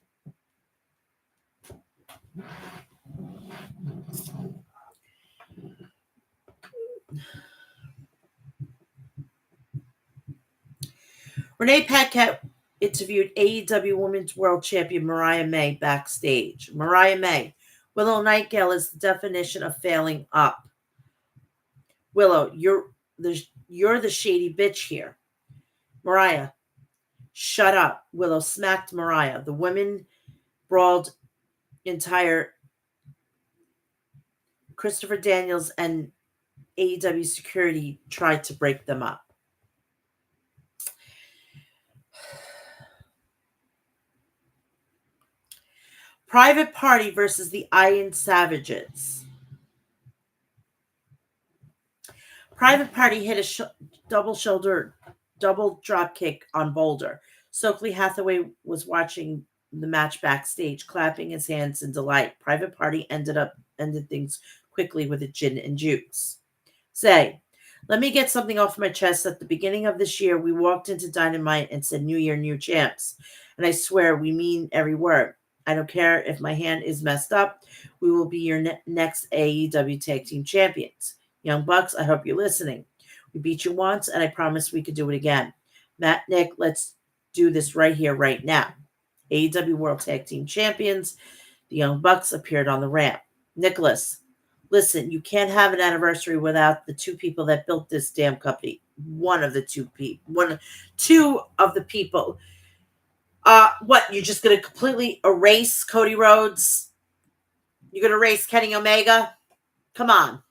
Renee Paquette interviewed AEW Women's World Champion Mariah May backstage. Mariah May, Willow Nightingale is the definition of failing up. Willow, you're the shady bitch here. Mariah, shut up. Willow smacked Mariah. The women brawled entire Christopher Daniels and AEW security tried to break them up. Private Party versus the Iron Savages. Private Party hit a double drop kick on Boulder. Stokely Hathaway was watching the match backstage, clapping his hands in delight. Private Party ended things quickly with a gin and juice. Say, let me get something off my chest. At the beginning of this year, we walked into Dynamite and said, New Year, new champs. And I swear we mean every word. I don't care if my hand is messed up. We will be your next AEW Tag Team Champions. Young Bucks, I hope you're listening. We beat you once, and I promise we could do it again. Matt, Nick, let's do this right here, right now. AEW World Tag Team Champions. The Young Bucks appeared on the ramp. Nicholas, listen, you can't have an anniversary without the two people that built this damn company. Two of the people. What, you're just going to completely erase Cody Rhodes? You're going to erase Kenny Omega? Come on.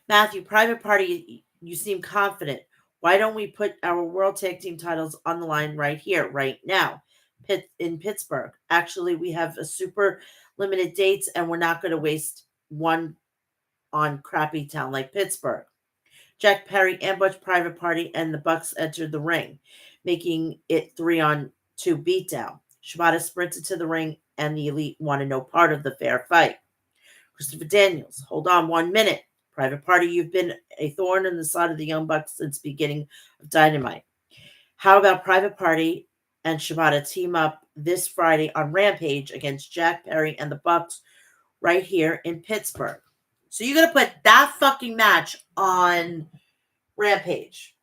Matthew, Private Party, you seem confident. Why don't we put our World Tag Team titles on the line right here, right now, in Pittsburgh? Actually, we have a super limited dates, and we're not going to waste one on crappy town like Pittsburgh. Jack Perry ambushed Private Party, and the Bucks entered the ring, making it 3-on-2 beatdown. Shibata sprinted to the ring, and the Elite wanted no part of the fair fight. Christopher Daniels, hold on 1 minute. Private Party, you've been a thorn in the side of the Young Bucks since the beginning of Dynamite. How about Private Party and Shibata team up this Friday on Rampage against Jack Perry and the Bucks right here in Pittsburgh? So you're going to put that fucking match on Rampage.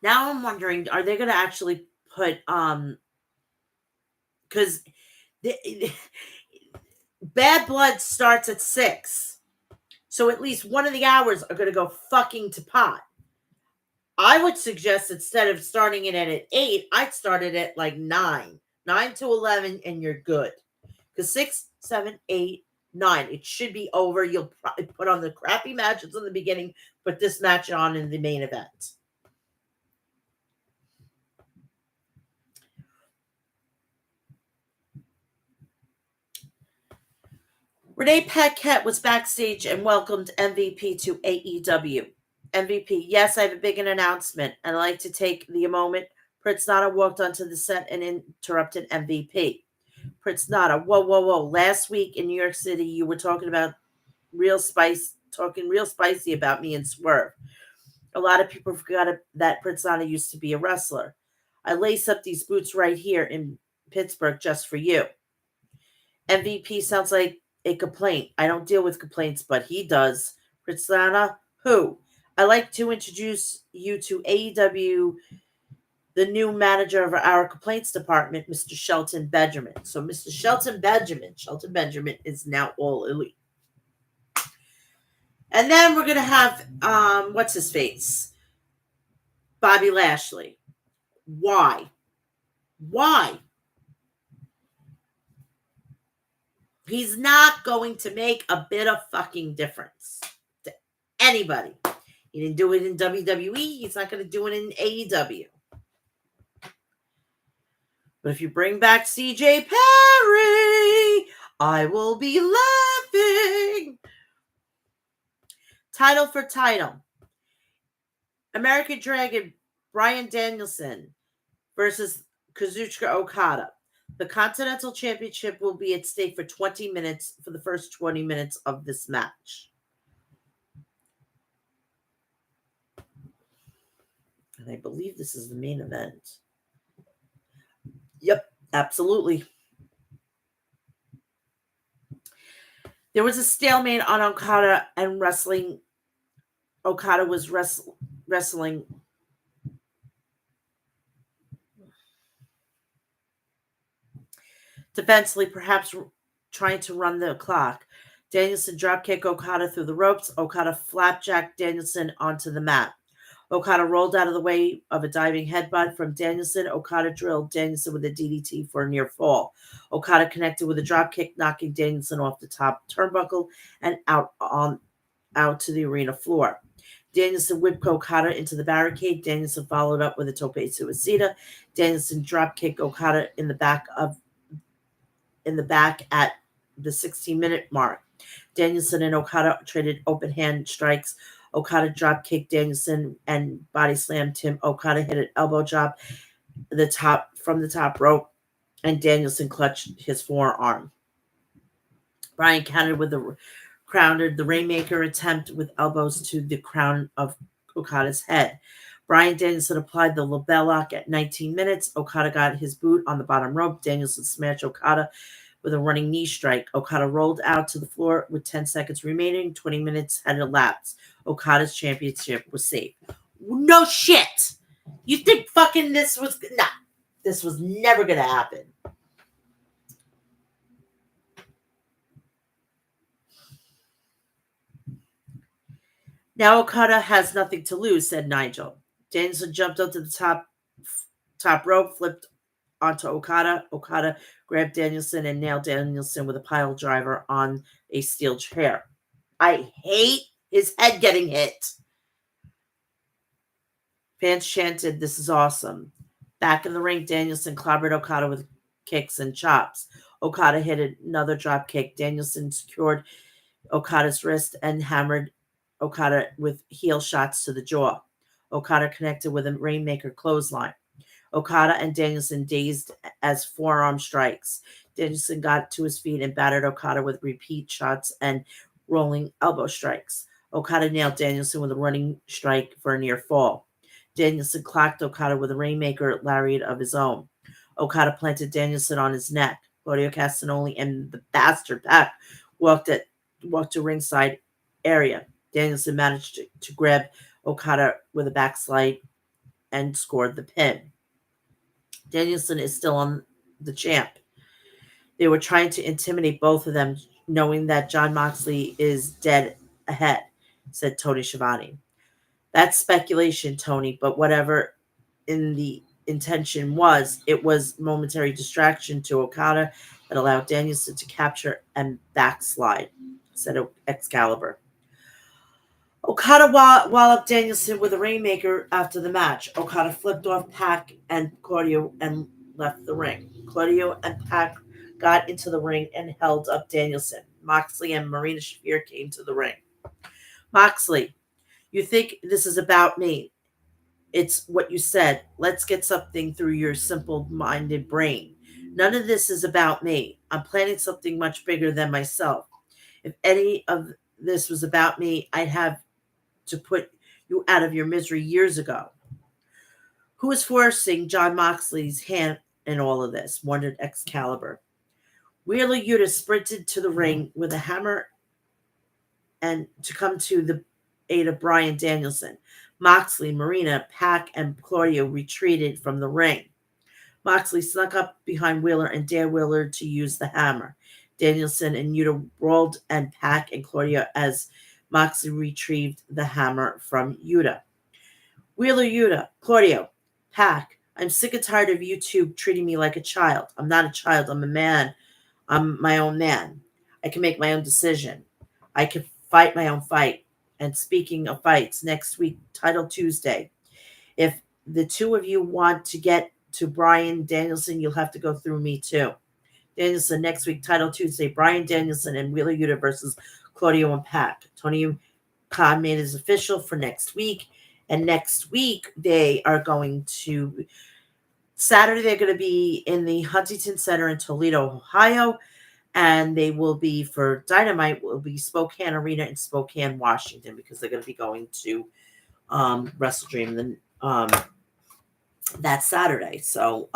Now I'm wondering, are they going to actually put because Bad Blood starts at 6. So at least one of the hours are going to go fucking to pot. I would suggest instead of starting it at 8, I'd start it at like 9. 9 to 11 and you're good. Because 6, 7, 8, 9, it should be over. You'll probably put on the crappy matches in the beginning, put this match on in the main event. Renee Paquette was backstage and welcomed MVP to AEW. MVP, yes, I have a big announcement, and I'd like to take the moment. Prince Nana walked onto the set and interrupted MVP. Prince Nana, whoa, whoa, whoa. Last week in New York City, you were talking real spicy about me and Swerve. A lot of people forgot that Prince Nana used to be a wrestler. I lace up these boots right here in Pittsburgh just for you. MVP sounds like a complaint. I don't deal with complaints, but he does. Prince Nana, who? I'd like to introduce you to AEW, the new manager of our complaints department, Mr. Shelton Benjamin. So Mr. Shelton Benjamin is now all elite. And then we're going to have, what's his face? Bobby Lashley. Why? He's not going to make a bit of fucking difference to anybody. He didn't do it in WWE. He's not going to do it in AEW. But if you bring back CJ Perry, I will be laughing. Title for title. American Dragon Bryan Danielson versus Kazuchika Okada. The Continental Championship will be at stake for 20 minutes for the first 20 minutes of this match. And I believe this is the main event. Yep, absolutely. There was a stalemate on Okada and wrestling. Okada was wrestling defensively, perhaps trying to run the clock. Danielson dropkick Okada through the ropes. Okada flapjack Danielson onto the mat. Okada rolled out of the way of a diving headbutt from Danielson. Okada drilled Danielson with a DDT for a near fall. Okada connected with a dropkick, knocking Danielson off the top turnbuckle and out to the arena floor. Danielson whipped Okada into the barricade. Danielson followed up with a tope suicida. Danielson dropkicked Okada in the back at the 16-minute mark. Danielson and Okada traded open hand strikes. Okada drop kicked Danielson and body slammed him. Okada hit an elbow drop from the top rope, and Danielson clutched his forearm. Bryan countered with the Rainmaker attempt with elbows to the crown of Okada's head. Bryan Danielson applied the label lock at 19 minutes. Okada got his boot on the bottom rope. Danielson smashed Okada with a running knee strike. Okada rolled out to the floor with 10 seconds remaining. 20 minutes had elapsed. Okada's championship was safe. No shit. You think fucking this was... Nah. This was never going to happen. Now Okada has nothing to lose, said Nigel. Danielson jumped up to the top rope, flipped onto Okada. Okada grabbed Danielson and nailed Danielson with a pile driver on a steel chair. I hate his head getting hit. Fans chanted, "This is awesome." Back in the ring, Danielson clobbered Okada with kicks and chops. Okada hit another drop kick. Danielson secured Okada's wrist and hammered Okada with heel shots to the jaw. Okada connected with a Rainmaker clothesline. Okada and Danielson dazed as forearm strikes. Danielson got to his feet and battered Okada with repeat shots and rolling elbow strikes. Okada nailed Danielson with a running strike for a near fall. Danielson clocked Okada with a Rainmaker lariat of his own. Okada planted Danielson on his neck. Claudio Castagnoli and the bastard Pac walked to ringside area. Danielson managed to grab Okada with a backslide and scored the pin. Danielson is still on the champ. They were trying to intimidate both of them, knowing that Jon Moxley is dead ahead, said Tony Schiavone. That's speculation, Tony, but whatever in the intention was, it was momentary distraction to Okada that allowed Danielson to capture and backslide, said Excalibur. Okada walloped Danielson with a Rainmaker after the match. Okada flipped off Pac and Claudio and left the ring. Claudio and Pac got into the ring and held up Danielson. Moxley and Marina Shafir came to the ring. Moxley, you think this is about me. It's what you said. Let's get something through your simple-minded brain. None of this is about me. I'm planning something much bigger than myself. If any of this was about me, I'd have to put you out of your misery years ago. Who is forcing Jon Moxley's hand in all of this? Wondered Excalibur. Wheeler Yuta sprinted to the ring with a hammer and to come to the aid of Bryan Danielson. Moxley, Marina, Pac, and Claudio retreated from the ring. Moxley snuck up behind Wheeler and dared Wheeler to use the hammer. Danielson and Yuta rolled and Pac and Claudio as Moxley retrieved the hammer from Yuta. Wheeler Yuta, Claudio, Pac, I'm sick and tired of you two treating me like a child. I'm not a child, I'm a man. I'm my own man. I can make my own decision. I can fight my own fight. And speaking of fights, next week, Title Tuesday. If the two of you want to get to Bryan Danielson, you'll have to go through me too. Danielson next week, Title Tuesday. Bryan Danielson and Wheeler Yuta versus Claudio and Pac. Tony Khan made his official for next week. And next week, they are going to Saturday, they're going to be in the Huntington Center in Toledo, Ohio. And they will be for Dynamite, will be Spokane Arena in Spokane, Washington, because they're going to be going to Wrestle Dream that Saturday. So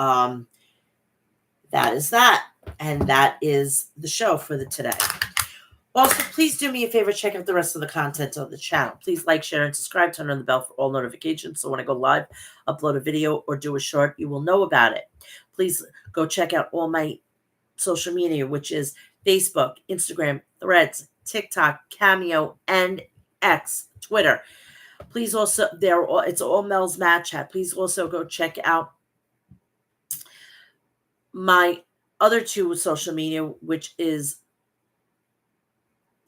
that is that. And that is the show for today. Also, please do me a favor, check out the rest of the content on the channel. Please like, share, and subscribe. Turn on the bell for all notifications so when I go live, upload a video, or do a short, you will know about it. Please go check out all my social media, which is Facebook, Instagram, Threads, TikTok, Cameo, and X, Twitter. Please also, it's all Mel's Mat Chat. Please also go check out my other two social media, which is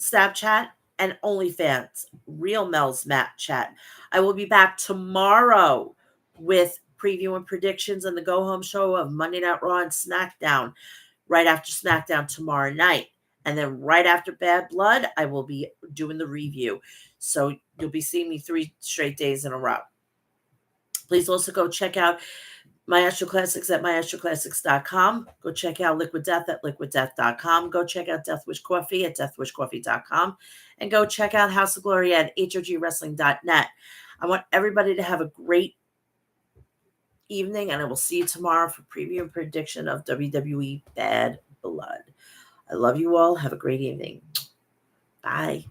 Snapchat and OnlyFans, Real Mel's Mat Chat. I will be back tomorrow with preview and predictions on the Go Home show of Monday Night Raw and SmackDown, right after SmackDown tomorrow night. And then right after Bad Blood, I will be doing the review. So you'll be seeing me 3 straight days in a row. Please also go check out My Astro Classics at myastroclassics.com. Go check out Liquid Death at liquiddeath.com. Go check out Death Wish Coffee at deathwishcoffee.com. And go check out House of Glory at hogwrestling.net. I want everybody to have a great evening, and I will see you tomorrow for preview and prediction of WWE Bad Blood. I love you all. Have a great evening. Bye.